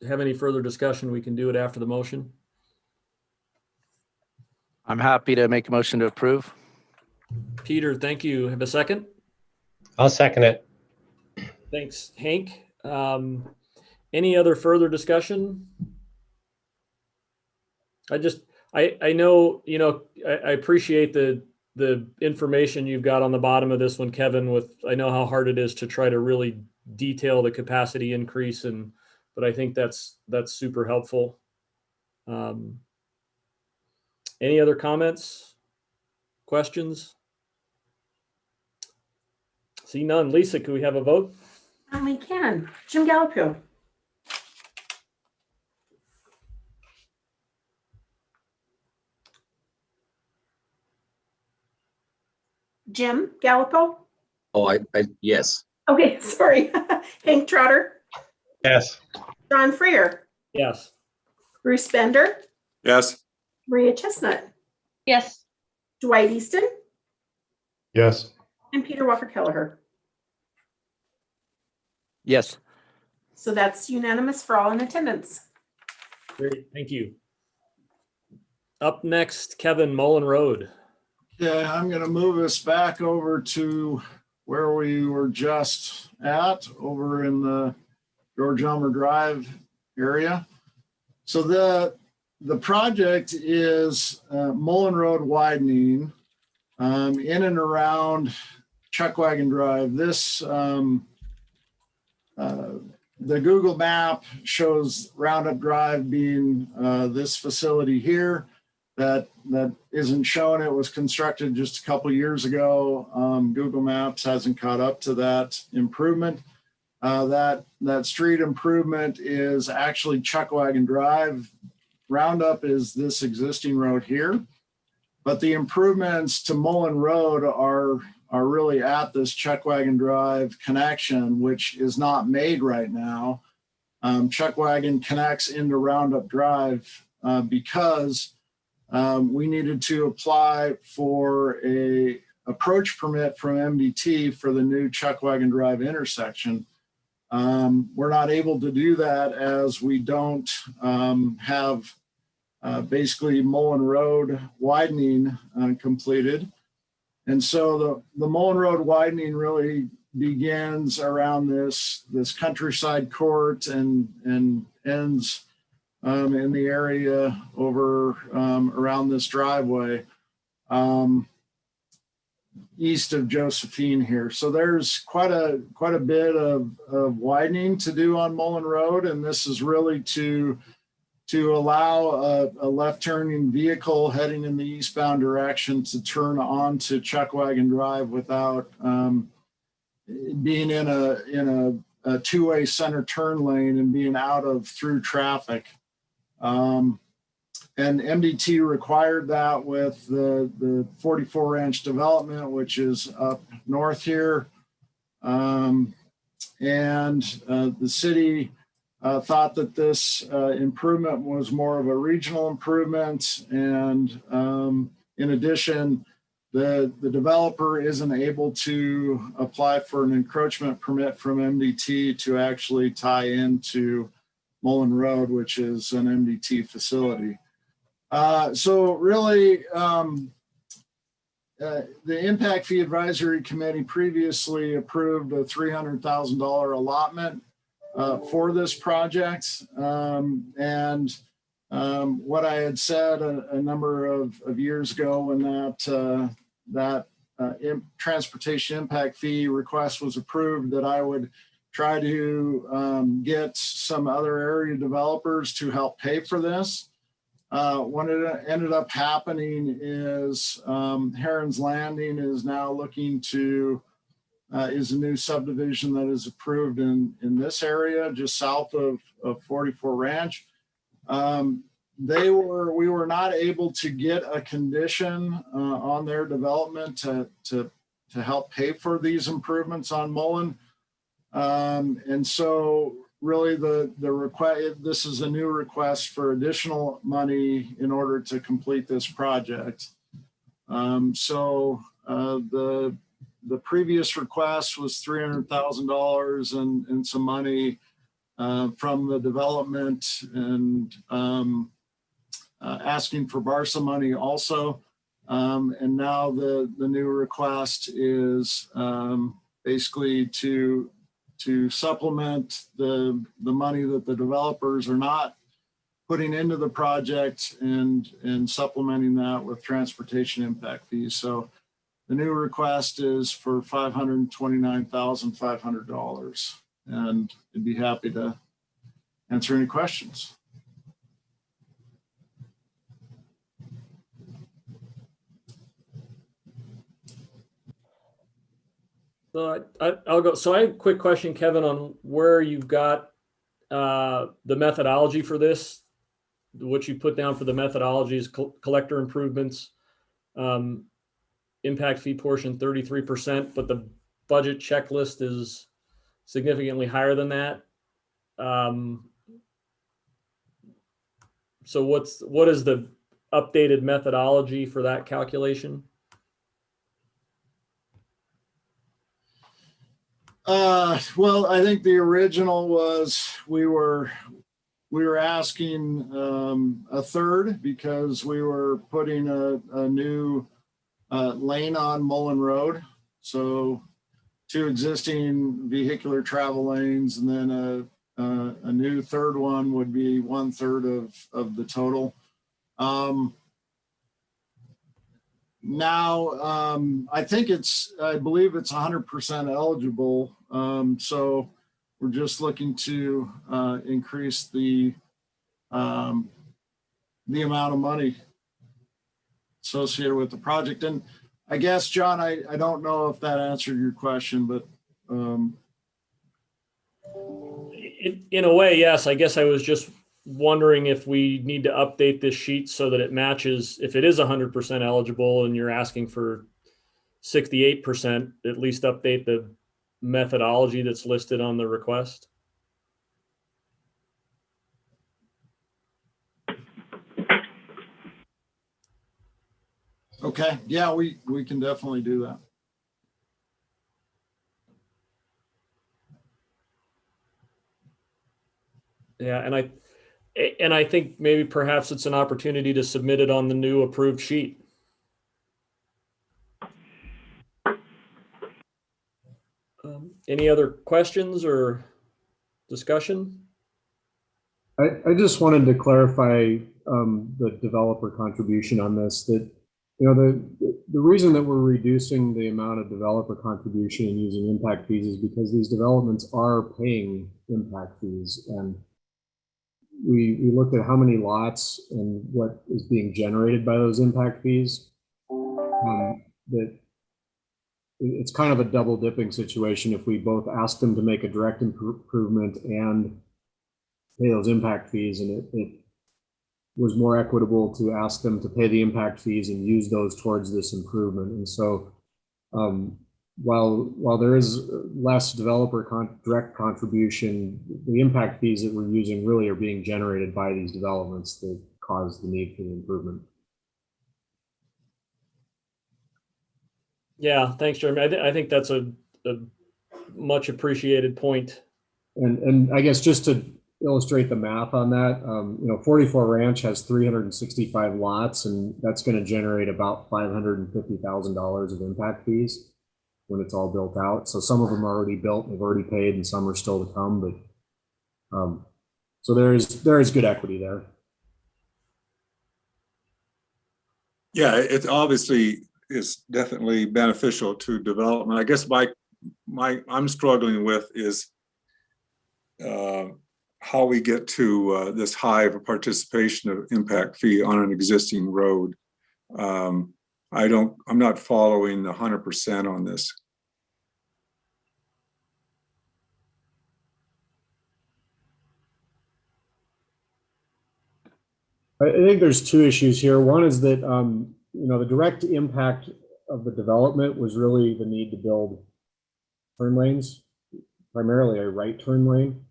have any further discussion, we can do it after the motion. I'm happy to make a motion to approve. Peter, thank you. Have a second? I'll second it. Thanks, Hank. Any other further discussion? I know, I appreciate the information you've got on the bottom of this one, Kevin, I know how hard it is to try to really detail the capacity increase, but I think that's super helpful. Any other comments, questions? See none. Lisa, could we have a vote? We can. Jim Gallipo. Jim Gallipo. Oh, yes. Okay, sorry. Hank Trotter. Yes. John Freer. Yes. Bruce Bender. Yes. Maria Chestnut. Yes. Dwight Easton. Yes. And Peter Walker Kelleher. Yes. So that's unanimous for all in attendance. Great, thank you. Up next, Kevin, Mullen Road. Yeah, I'm going to move us back over to where we were just at, over in the George Elmer Drive area. So the project is Mullen Road widening in and around Chuckwagon Drive. This the Google map shows Roundup Drive being this facility here. That isn't shown. It was constructed just a couple years ago. Google Maps hasn't caught up to that improvement. That street improvement is actually Chuckwagon Drive. Roundup is this existing road here, but the improvements to Mullen Road are really at this Chuckwagon Drive connection, which is not made right now. Chuckwagon connects into Roundup Drive because we needed to apply for a approach permit from MDT for the new Chuckwagon Drive intersection. We're not able to do that as we don't have basically Mullen Road widening completed. And so the Mullen Road widening really begins around this countryside court and ends in the area over around this driveway east of Josephine here. So there's quite a bit of widening to do on Mullen Road, and this is really to allow a left turning vehicle heading in the eastbound direction to turn onto Chuckwagon Drive without being in a two-way center turn lane and being out of through traffic. And MDT required that with the 44-inch development, which is up north here. And the city thought that this improvement was more of a regional improvement. And in addition, the developer isn't able to apply for an encroachment permit from MDT to actually tie into Mullen Road, which is an MDT facility. So really, the Impact Fee Advisory Committee previously approved a $300,000 allotment for this project. And what I had said a number of years ago when that transportation impact fee request was approved, that I would try to get some other area developers to help pay for this. What it ended up happening is Heron's Landing is now looking to is a new subdivision that is approved in this area, just south of 44 Ranch. We were not able to get a condition on their development to help pay for these improvements on Mullen. And so really the request, this is a new request for additional money in order to complete this project. The previous request was $300,000 and some money from the development, and asking for BARSA money also. And now the new request is basically to supplement the money that the developers are not putting into the project, and supplementing that with transportation impact fees. So the new request is for $529,500, and I'd be happy to answer any questions. So I'll go. So I have a quick question, Kevin, on where you've got the methodology for this. What you put down for the methodology is collector improvements, impact fee portion 33%, but the budget checklist is significantly higher than that. So what is the updated methodology for that calculation? Well, I think the original was we were asking a third, because we were putting a new lane on Mullen Road. So 2 existing vehicular travel lanes, and then a new third one would be 1/3 of the total. Now, I believe it's 100% eligible. So we're just looking to increase the amount of money associated with the project. And I guess, John, I don't know if that answered your question, but in a way, yes. I guess I was just wondering if we need to update this sheet so that it matches. If it is 100% eligible and you're asking for 68%, at least update the methodology that's listed on the request. okay, yeah, we can definitely do that. Yeah, and I think maybe perhaps it's an opportunity to submit it on the new approved sheet. Any other questions or discussion? I just wanted to clarify the developer contribution on this, that, you know, the reason that we're reducing the amount of developer contribution and using impact fees is because these developments are paying impact fees. And we looked at how many lots and what is being generated by those impact fees. That it's kind of a double dipping situation if we both ask them to make a direct improvement and pay those impact fees, and it was more equitable to ask them to pay the impact fees and use those towards this improvement. And so while there is less developer direct contribution, the impact fees that we're using really are being generated by these developments that cause the need for the improvement. Yeah, thanks, Jeremy. I think that's a much appreciated point. And I guess just to illustrate the math on that, 44 Ranch has 365 lots, and that's going to generate about $550,000 of impact fees when it's all built out. So some of them are already built, they've already paid, and some are still to come. But so there is good equity there. Yeah, it obviously is definitely beneficial to development. I guess I'm struggling with is how we get to this high of a participation of impact fee on an existing road. I'm not following the 100% on this. I think there's two issues here. One is that, the direct impact of the development was really the need to build turn lanes, primarily a right turn lane.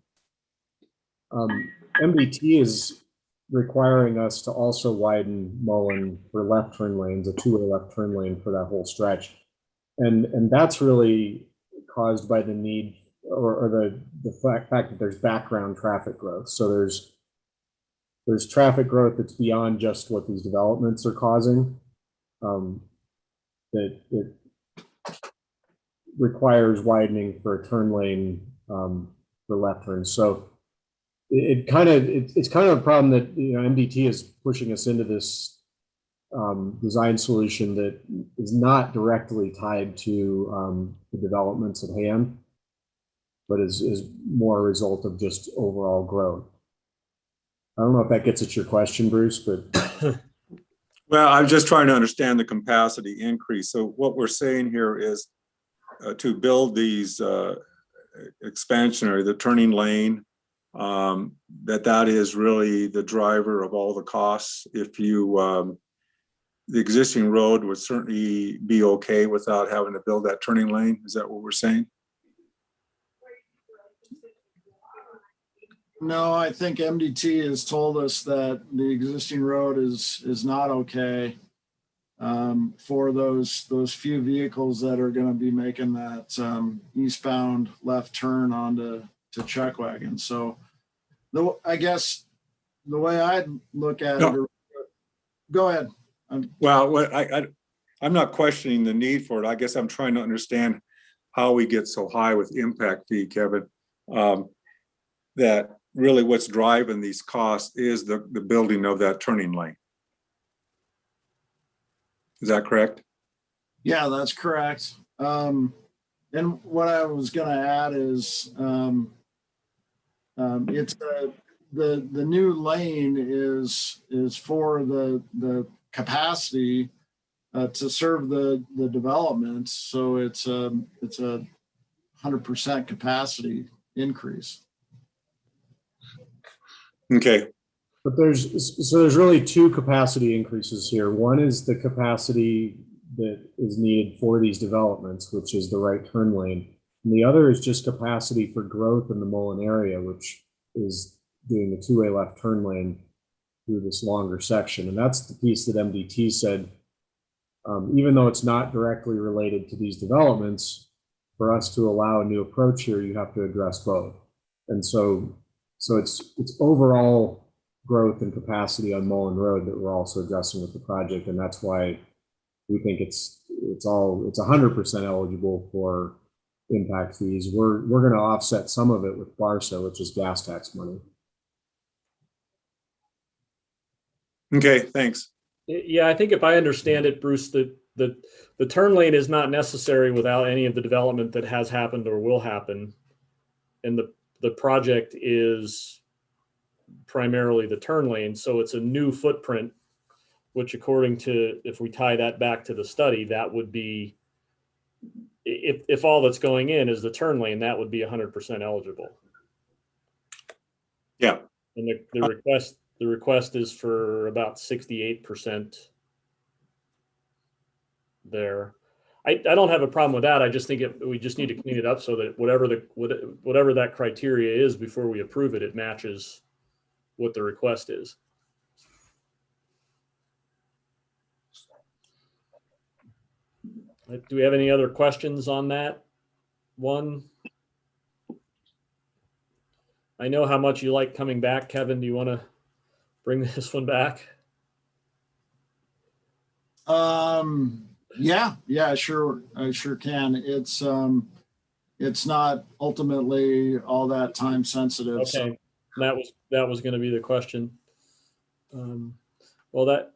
MDT is requiring us to also widen Mullen for left turn lanes, a two-way left turn lane for that whole stretch. And that's really caused by the need or the fact that there's background traffic growth. So there's traffic growth that's beyond just what these developments are causing. That it requires widening for a turn lane for left turns. So it's kind of a problem that MDT is pushing us into this design solution that is not directly tied to the developments at hand, but is more a result of just overall growth. I don't know if that gets at your question, Bruce, but. Well, I'm just trying to understand the capacity increase. So what we're saying here is to build these expansionary, the turning lane, that is really the driver of all the costs. If you, the existing road would certainly be okay without having to build that turning lane. Is that what we're saying? No, I think MDT has told us that the existing road is not okay for those few vehicles that are going to be making that eastbound left turn onto Chuckwagon. So I guess the way I'd look at it, go ahead. Well, I'm not questioning the need for it. I guess I'm trying to understand how we get so high with impact fee, Kevin. That really what's driving these costs is the building of that turning lane. Is that correct? Yeah, that's correct. And what I was going to add is it's the new lane is for the capacity to serve the development. So it's a 100% capacity increase. Okay. But there's really two capacity increases here. One is the capacity that is needed for these developments, which is the right turn lane. And the other is just capacity for growth in the Mullen area, which is doing the two-way left turn lane through this longer section. And that's the piece that MDT said, even though it's not directly related to these developments, for us to allow a new approach here, you have to address both. And so it's overall growth and capacity on Mullen Road that we're also addressing with the project, and that's why we think it's 100% eligible for impact fees. We're going to offset some of it with BARSA, which is gas tax money. Okay, thanks. Yeah, I think if I understand it, Bruce, the turn lane is not necessary without any of the development that has happened or will happen, and the project is primarily the turn lane. So it's a new footprint, which according to, if we tie that back to the study, that would be, if all that's going in is the turn lane, that would be 100% eligible. Yeah. And the request is for about 68% there. I don't have a problem with that. I just think we just need to clean it up so that whatever that criteria is before we approve it, it matches what the request is. Do we have any other questions on that one? I know how much you like coming back, Kevin. Do you want to bring this one back? Yeah, sure. I sure can. It's not ultimately all that time sensitive. Okay. So. That was going to be the question. Well, that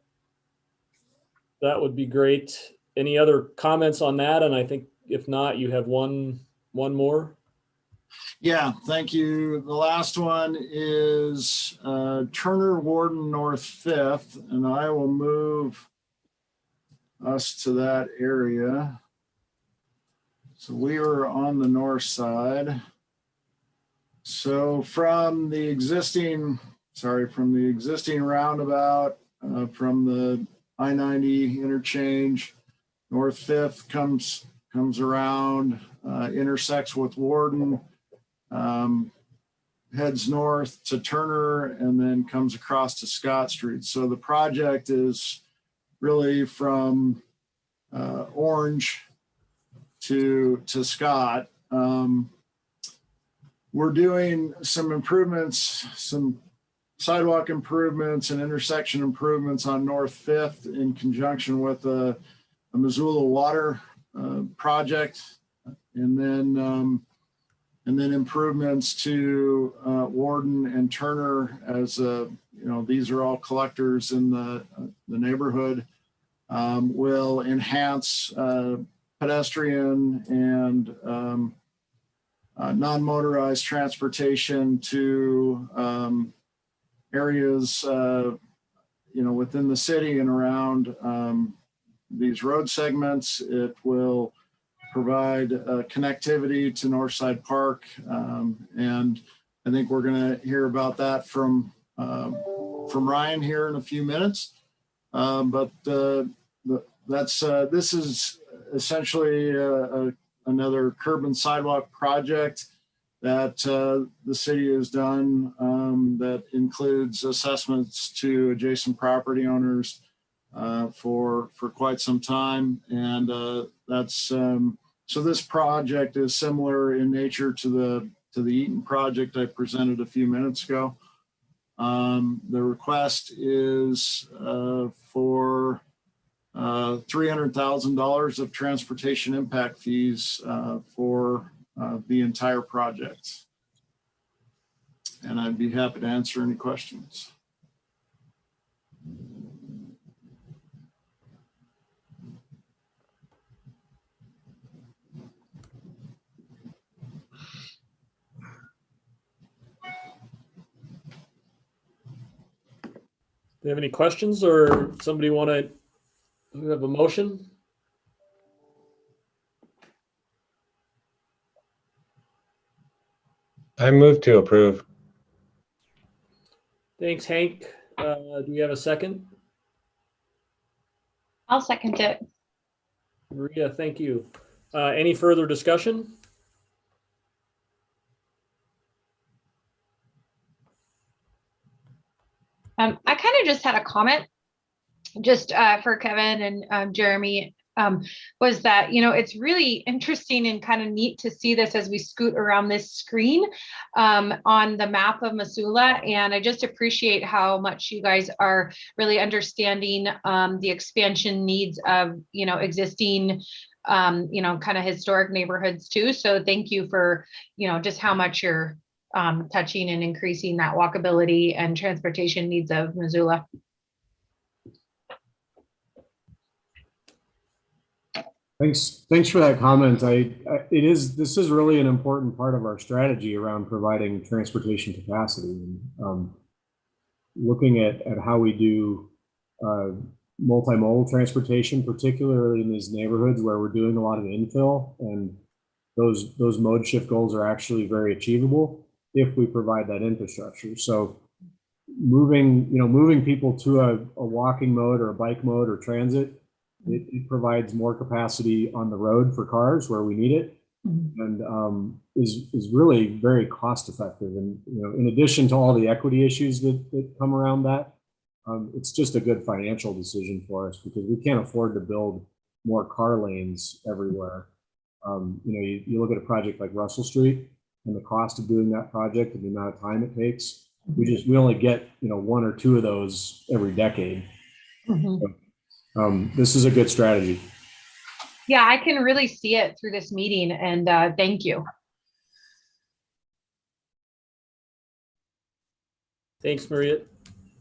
would be great. Any other comments on that? And I think if not, you have one more. Yeah, thank you. The last one is Turner Warden North 5th, and I will move us to that area. So we are on the north side. So from the existing from the existing roundabout, from the I-90 interchange. North 5th comes around, intersects with Warden, heads north to Turner, and then comes across to Scott Street. So the project is really from Orange to Scott. We're doing some improvements, some sidewalk improvements and intersection improvements on North 5th in conjunction with a Missoula water project, and then improvements to Warden and Turner, as these are all collectors in the neighborhood, will enhance pedestrian and non-motorized transportation to areas within the city and around these road segments. It will provide connectivity to Northside Park, and I think we're going to hear about that from Ryan here in a few minutes. But this is essentially another curb and sidewalk project that the city has done, that includes assessments to adjacent property owners for quite some time, and so this project is similar in nature to the Eaton project I presented a few minutes ago. The request is for $300,000 of transportation impact fees for the entire project. And I'd be happy to answer any questions. Do you have any questions, or somebody want to have a motion? I move to approve. Thanks, Hank. Do we have a second? I'll second it. Maria, thank you. Any further discussion? I kind of just had a comment just for Kevin and Jeremy, was that, it's really interesting and kind of neat to see this as we scoot around this screen on the map of Missoula. And I just appreciate how much you guys are really understanding the expansion needs of, existing, kind of historic neighborhoods too. So thank you for, just how much you're touching and increasing that walkability and transportation needs of Missoula. Thanks for that comment. This is really an important part of our strategy around providing transportation capacity, and looking at how we do multimodal transportation, particularly in these neighborhoods where we're doing a lot of infill, and those mode shift goals are actually very achievable if we provide that infrastructure. So moving people to a walking mode or a bike mode or transit, it provides more capacity on the road for cars where we need it, and is really very cost effective. And in addition to all the equity issues that come around that, it's just a good financial decision for us, because we can't afford to build more car lanes everywhere. You look at a project like Russell Street and the cost of doing that project and the amount of time it takes. We only get one or two of those every decade. So, this is a good strategy. Yeah, I can really see it through this meeting, and thank you. Thanks, Maria.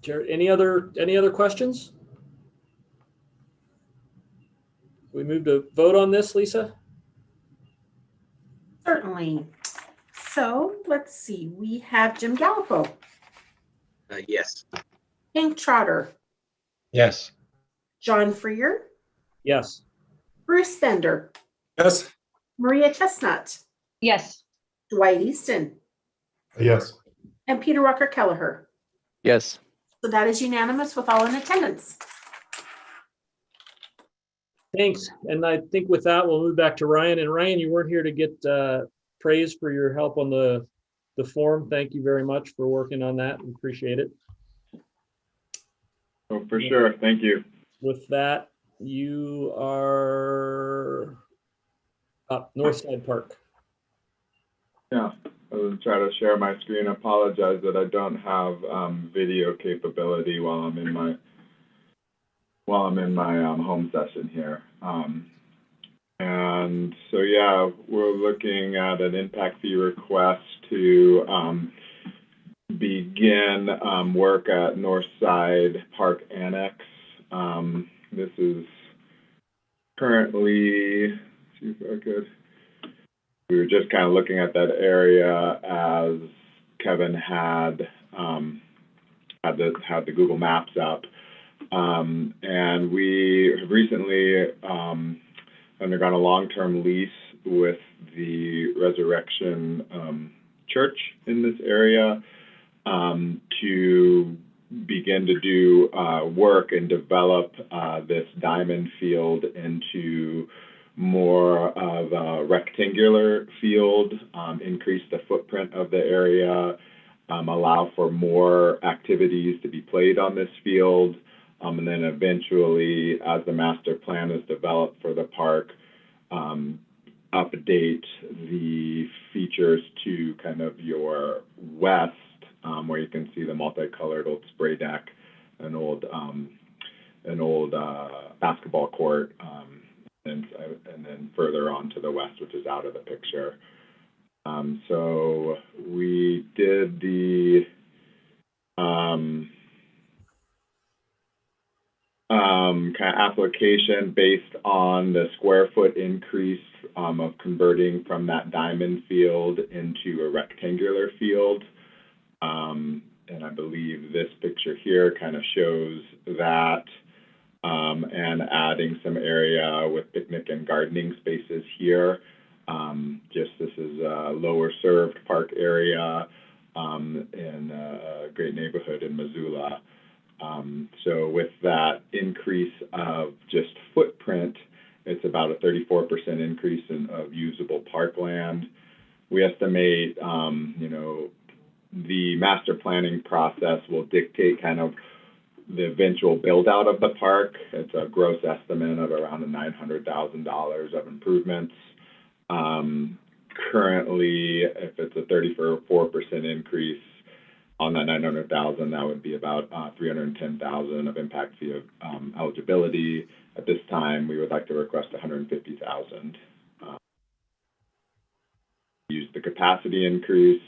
Jared, any other questions? We move to vote on this, Lisa? Certainly. So let's see, we have Jim Gallipo, Yes. Hank Trotter, Yes. John Freer, Yes. Bruce Bender, Yes. Maria Chestnut, Yes. Dwight Easton, Yes. and Peter Rucker Kelleher. Yes. So that is unanimous with all in attendance. Thanks. And I think with that, we'll move back to Ryan. And Ryan, you weren't here to get praise for your help on the form. Thank you very much for working on that. We appreciate it. Oh, for sure. Thank you. With that, you are up Northside Park. Yeah, I will try to share my screen. I apologize that I don't have video capability while I'm in my home session here. And so yeah, we're looking at an impact fee request to begin work at Northside Park Annex. This is currently, let's see if I could. We were just kind of looking at that area as Kevin had the Google Maps up, and we have recently undergone a long-term lease with the Resurrection Church in this area to begin to do work and develop this diamond field into more of a rectangular field, increase the footprint of the area, allow for more activities to be played on this field, and then eventually, as the master plan is developed for the park, update the features to kind of your west, where you can see the multicolored old spray deck, an old basketball court, and then further on to the west, which is out of the picture. So we did the kind of application based on the square foot increase of converting from that diamond field into a rectangular field. And I believe this picture here kind of shows that, and adding some area with picnic and gardening spaces here. This is a lower served park area in a great neighborhood in Missoula. So with that increase of just footprint, it's about a 34% increase of usable parkland. We estimate, the master planning process will dictate kind of the eventual build out of the park. It's a gross estimate of around $900,000 of improvements. Currently, if it's a 34% increase on that 900,000, that would be about 310,000 of impact fee eligibility. At this time, we would like to request 150,000. Use the capacity increase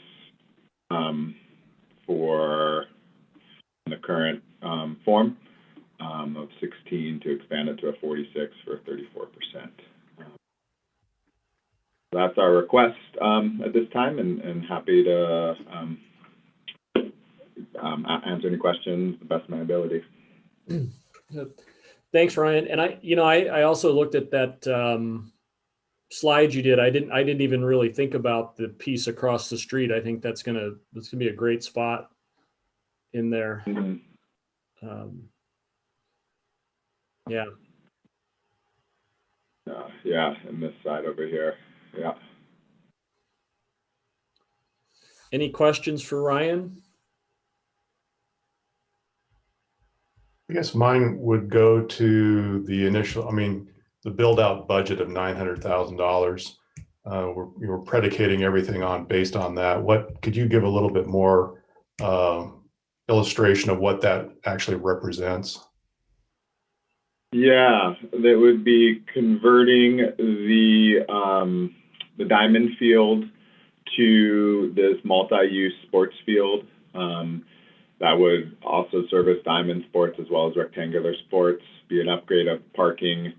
for the current form of 16 to expand it to a 46 for 34%. That's our request at this time, and happy to answer any questions to the best of my ability. Thanks, Ryan. And I also looked at that slide you did. I didn't even really think about the piece across the street. I think that's gonna be a great spot in there. Mm-hmm. Yeah. Yeah, and this side over here. Yeah. Any questions for Ryan? I guess mine would go to the initial, the build out budget of $900,000. We're predicating everything based on that. What could you give a little bit more illustration of what that actually represents? Yeah, that would be converting the diamond field to this multi-use sports field. That would also service diamond sports as well as rectangular sports, be an upgrade of parking.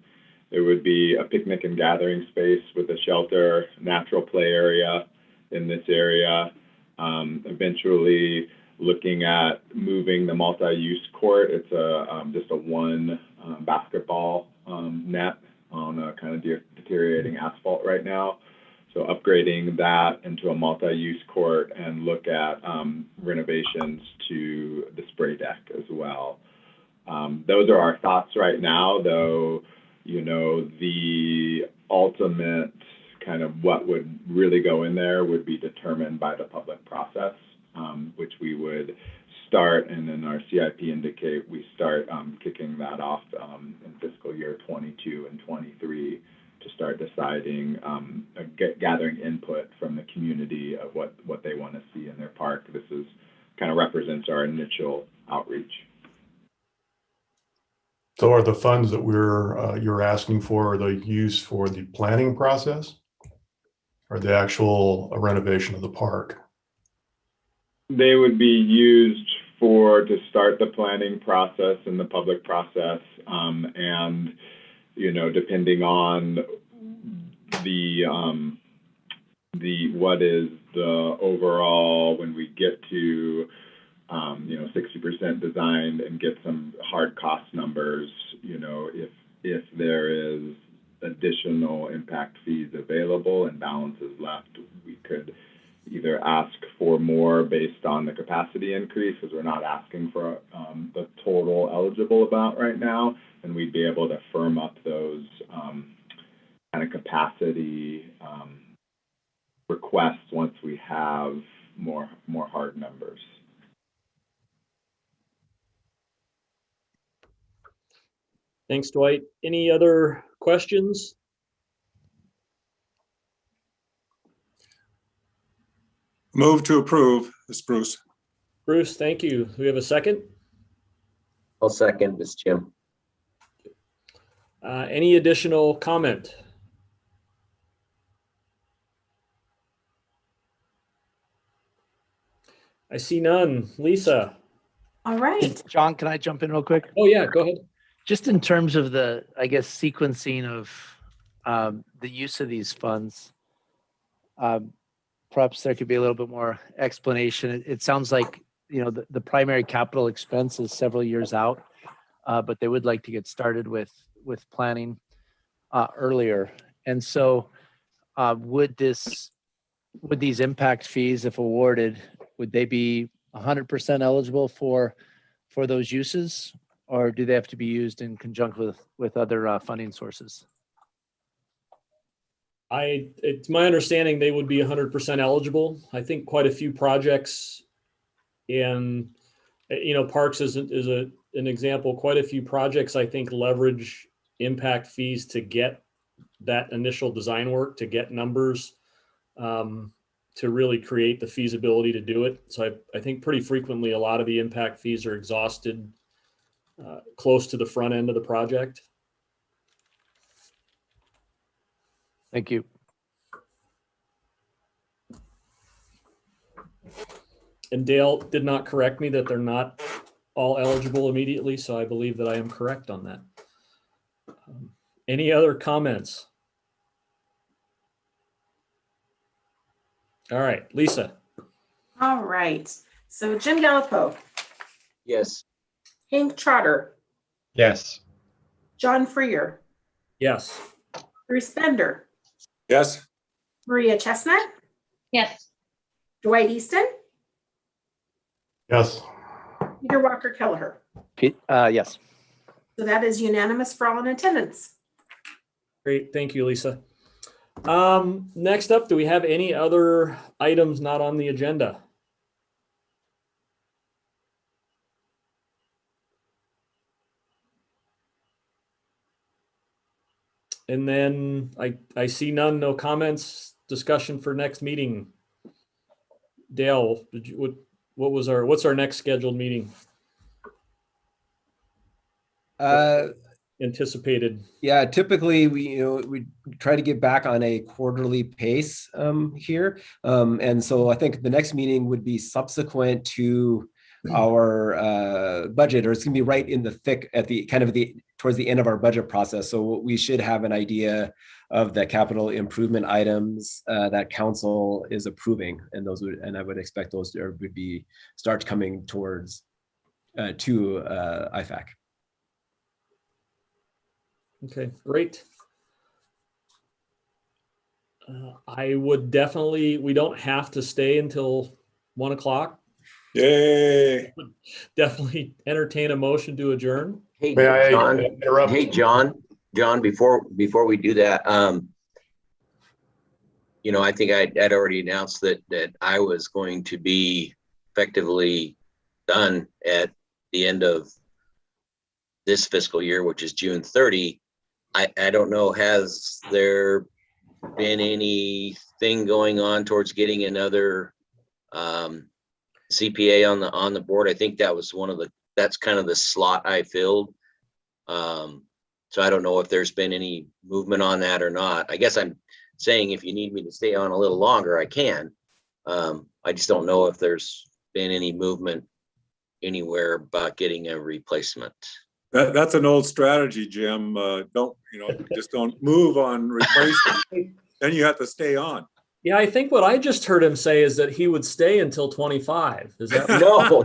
It would be a picnic and gathering space with a shelter, natural play area in this area. Eventually looking at moving the multi-use court. It's just a one basketball net on a kind of deteriorating asphalt right now. So upgrading that into a multi-use court and look at renovations to the spray deck as well. Those are our thoughts right now, though, you know, the ultimate kind of what would really go in there would be determined by the public process, which we would start, and then our CIP indicate we start kicking that off in fiscal year 22 and 23 to start deciding, gathering input from the community of what they want to see in their park. This is kind of represents our initial outreach. So are the funds that you're asking for, are they used for the planning process or the actual renovation of the park? They would be used to start the planning process and the public process, and you know, depending on what is the overall, when we get to you know, 60% designed and get some hard cost numbers, you know, if there is additional impact fees available and balances left, we could either ask for more based on the capacity increase, because we're not asking for the total eligible amount right now, and we'd be able to firm up those kind of capacity requests once we have more hard numbers. Thanks, Dwight. Any other questions? Move to approve. This is Bruce. Bruce, thank you. Do we have a second? I'll second this, Jim. Any additional comment? I see none. Lisa? All right. John, can I jump in real quick? Oh, yeah, go ahead. Just in terms of the, I guess, sequencing of the use of these funds, perhaps there could be a little bit more explanation. It sounds like, you know, the primary capital expense is several years out, but they would like to get started with planning earlier. And so would these impact fees, if awarded, would they be 100% eligible for those uses, or do they have to be used in conjunction with other funding sources? It's my understanding they would be 100% eligible. I think quite a few projects in, you know, parks is an example. Quite a few projects, I think, leverage impact fees to get that initial design work, to get numbers, to really create the feasibility to do it. So I think pretty frequently a lot of the impact fees are exhausted close to the front end of the project. Thank you. And Dale did not correct me that they're not all eligible immediately, so I believe that I am correct on that. Any other comments? All right, Lisa. All right. So Jim Gallipo, Yes. Hank Trotter, Yes. John Freer, Yes. Bruce Bender, Yes. Maria Chestnut, Yes. Dwight Easton, Yes. Peter Walker Kelleher. Yes. So that is unanimous for all in attendance. Great, thank you, Lisa. Next up, do we have any other items not on the agenda? And then I see none, no comments, discussion for next meeting. Dale, what's our next scheduled meeting? Anticipated. Yeah, typically we try to get back on a quarterly pace here, and so I think the next meeting would be subsequent to our budget, or it's gonna be right in the thick at the towards the end of our budget process. So we should have an idea of the capital improvement items that council is approving, and I would expect those would start coming towards to IFAC. Okay, great. I would definitely, we don't have to stay until 1 o'clock. Yay. Definitely entertain a motion to adjourn. Hey, May I John, interrupt? hey, John, before we do that, I think I'd already announced that I was going to be effectively done at the end of this fiscal year, which is June 30. I don't know, has there been anything going on towards getting another CPA on the board? I think that was that's kind of the slot I filled. So I don't know if there's been any movement on that or not. I guess I'm saying if you need me to stay on a little longer, I can. I just don't know if there's been any movement anywhere about getting a replacement. That's an old strategy, Jim. Just don't move on replacement. Then you have to stay on. Yeah, I think what I just heard him say is that he would stay until 25. Is that No,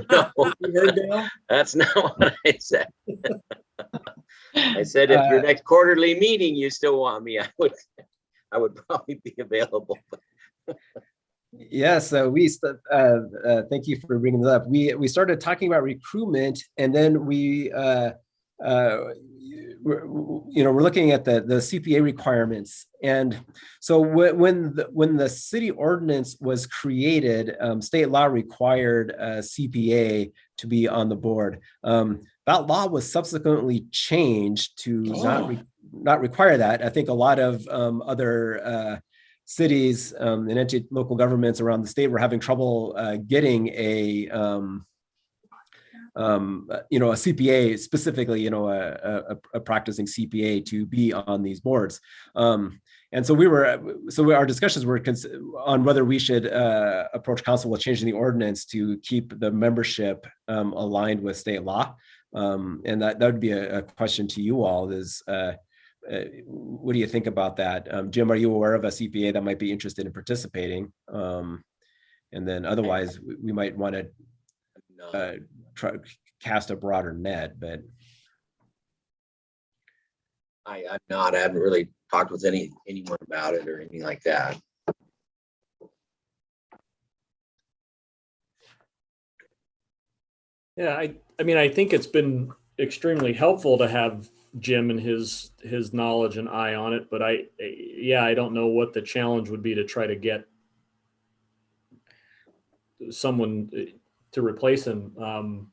you heard, Dale? that's not what I said. I said if your next quarterly meeting you still want me, I would probably be available. Yeah, so thank you for bringing that up. We started talking about recruitment, and then we're looking at the CPA requirements. And so when the city ordinance was created, state law required a CPA to be on the board. That law was subsequently changed to not require that. I think a lot of other cities and local governments around the state were having trouble getting a CPA, specifically, a practicing CPA to be on these boards. And so our discussions were on whether we should approach council with changing the ordinance to keep the membership aligned with state law. And that would be a question to you all is, what do you think about that? Jim, are you aware of a CPA that might be interested in participating? And then otherwise, we might want to try cast a broader net, but I'm not. I haven't really talked with anyone about it or anything like that. Yeah, I mean, I think it's been extremely helpful to have Jim and his knowledge and eye on it, but I don't know what the challenge would be to try to get someone to replace him.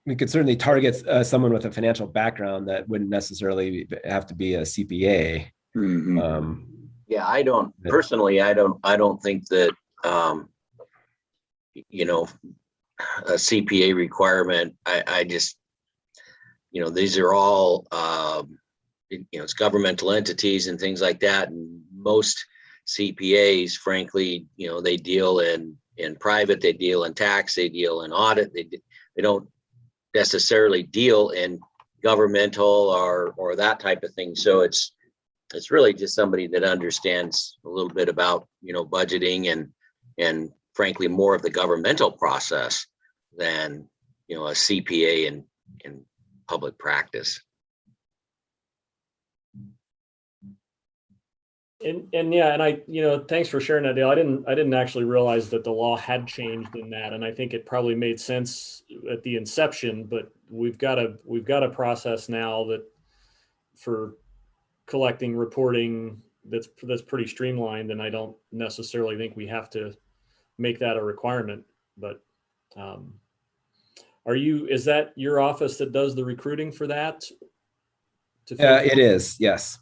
We could certainly target someone with a financial background that wouldn't necessarily have to be a CPA. Mm-hmm. Yeah, I don't think that a CPA requirement. I just these are all it's governmental entities and things like that, and most CPAs, frankly, they deal in private, they deal in tax, they deal in audit, they don't necessarily deal in governmental or that type of thing. So it's really just somebody that understands a little bit about budgeting and frankly more of the governmental process than a CPA in public practice. And I, thanks for sharing that, Dale. I didn't actually realize that the law had changed in that, and I think it probably made sense at the inception. But we've got a process now that for collecting, reporting that's pretty streamlined, and I don't necessarily think we have to make that a requirement. But is that your office that does the recruiting for that? It is, yes.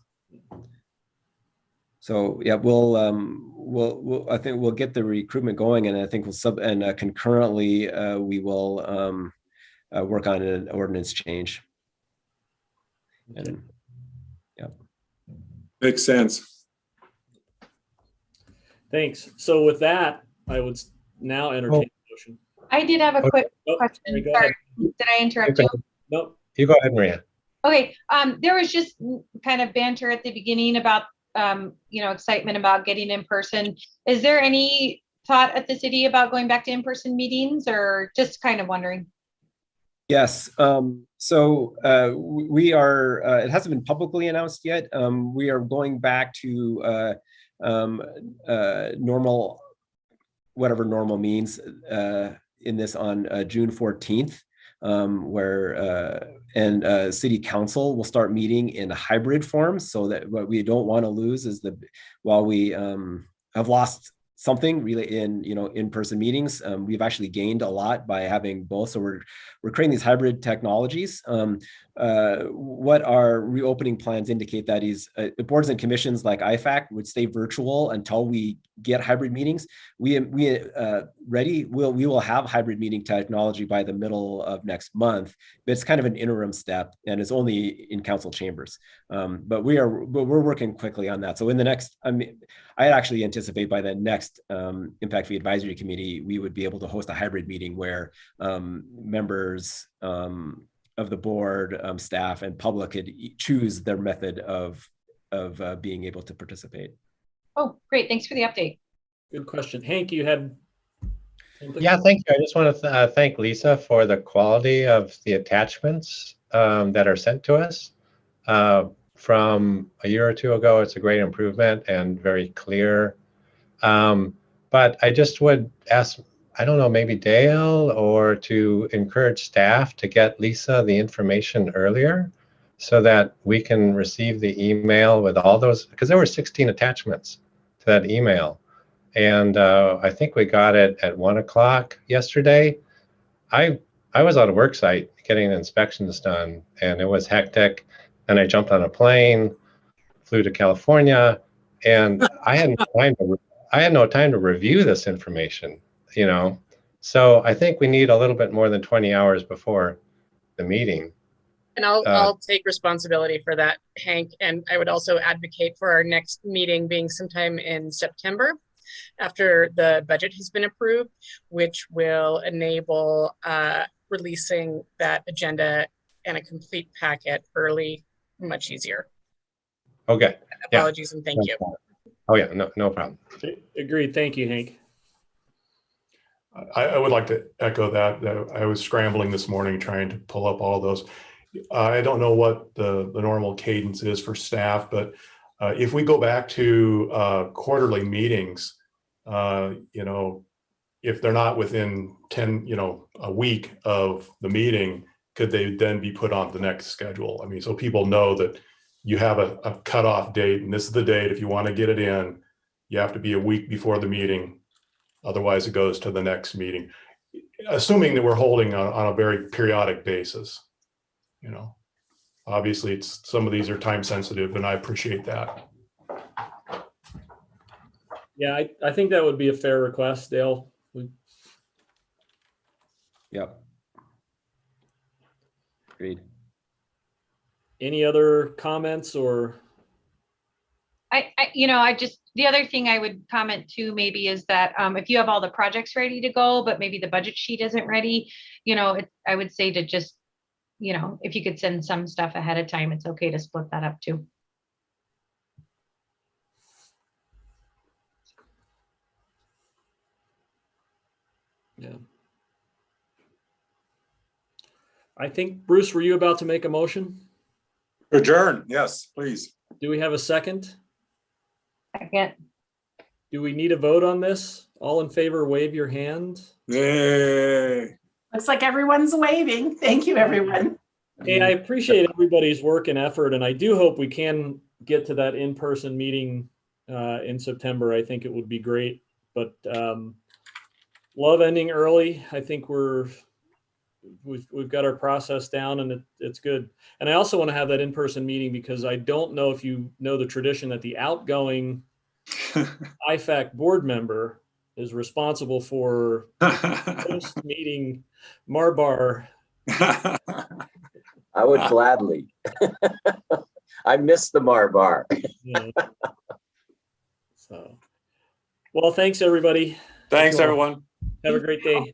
So yeah, I think we'll get the recruitment going, and I think concurrently we will work on an ordinance change. And yeah, makes sense. Thanks. So with that, I would now entertain a motion. I did have a quick question. Sorry, did I interrupt you? Nope. You go ahead, Maria. Okay. There was just kind of banter at the beginning about excitement about getting in person. Is there any thought at the city about going back to in-person meetings, or just kind of wondering? Yes. So we are, it hasn't been publicly announced yet. We are going back to normal, whatever normal means, in this on June 14th, where City Council will start meeting in a hybrid form, so that what we don't want to lose is while we have lost something really in in-person meetings, we've actually gained a lot by having both. So we're creating these hybrid technologies. What our reopening plans indicate that is boards and commissions like IFAC would stay virtual until we get hybrid meetings. We will have hybrid meeting technology by the middle of next month, but it's kind of an interim step and it's only in council chambers. But we're working quickly on that. So in the next, I actually anticipate by the next Impact Fee Advisory Committee, we would be able to host a hybrid meeting where members of the board, staff, and public could choose their method of being able to participate. Oh, great. Thanks for the update. Good question. Hank, you had something? Yeah, thank you. I just want to thank Lisa for the quality of the attachments that are sent to us. From a year or two ago, it's a great improvement and very clear. But I just would ask, I don't know, maybe Dale, or to encourage staff to get Lisa the information earlier so that we can receive the email with all those, because there were 16 attachments to that email. And I think we got it at 1 o'clock yesterday. I was on a work site getting inspections done, and it was hectic. And I jumped on a plane, flew to California, and I had no time to review this information, So I think we need a little bit more than 20 hours before the meeting. And I'll take responsibility for that, Hank. And I would also advocate for our next meeting being sometime in September, after the budget has been approved, which will enable releasing that agenda and a complete packet early, much easier. Okay. Apologies and thank you. Oh yeah, no problem. Agreed. Thank you, Hank. I would like to echo that. I was scrambling this morning trying to pull up all those. I don't know what the normal cadence is for staff, but if we go back to quarterly meetings, if they're not within a week of the meeting, could they then be put on the next schedule? I mean, so people know that you have a cutoff date, and this is the date. If you want to get it in, you have to be a week before the meeting. Otherwise, it goes to the next meeting, assuming that we're holding on a very periodic basis. Obviously, some of these are time sensitive, and I appreciate that. Yeah, I think that would be a fair request, Dale. Yep. Agreed. Any other comments or? The other thing I would comment too, maybe, is that if you have all the projects ready to go, but maybe the budget sheet isn't ready, I would say to just, if you could send some stuff ahead of time, it's okay to split that up too. Yeah. I think, Bruce, were you about to make a motion? Adjourn, yes, please. Do we have a second? Second. Do we need a vote on this? All in favor, wave your hand. Yay. Looks like everyone's waving. Thank you, everyone. Hey, I appreciate everybody's work and effort, and I do hope we can get to that in-person meeting in September. I think it would be great, but love ending early. I think we've got our process down, and it's good. And I also want to have that in-person meeting because I don't know if you know the tradition that the outgoing IFAC board member is responsible for post-meeting Marbar. I would gladly. I miss the Marbar. Yeah. So, well, thanks everybody. Thanks, everyone. Have a great day.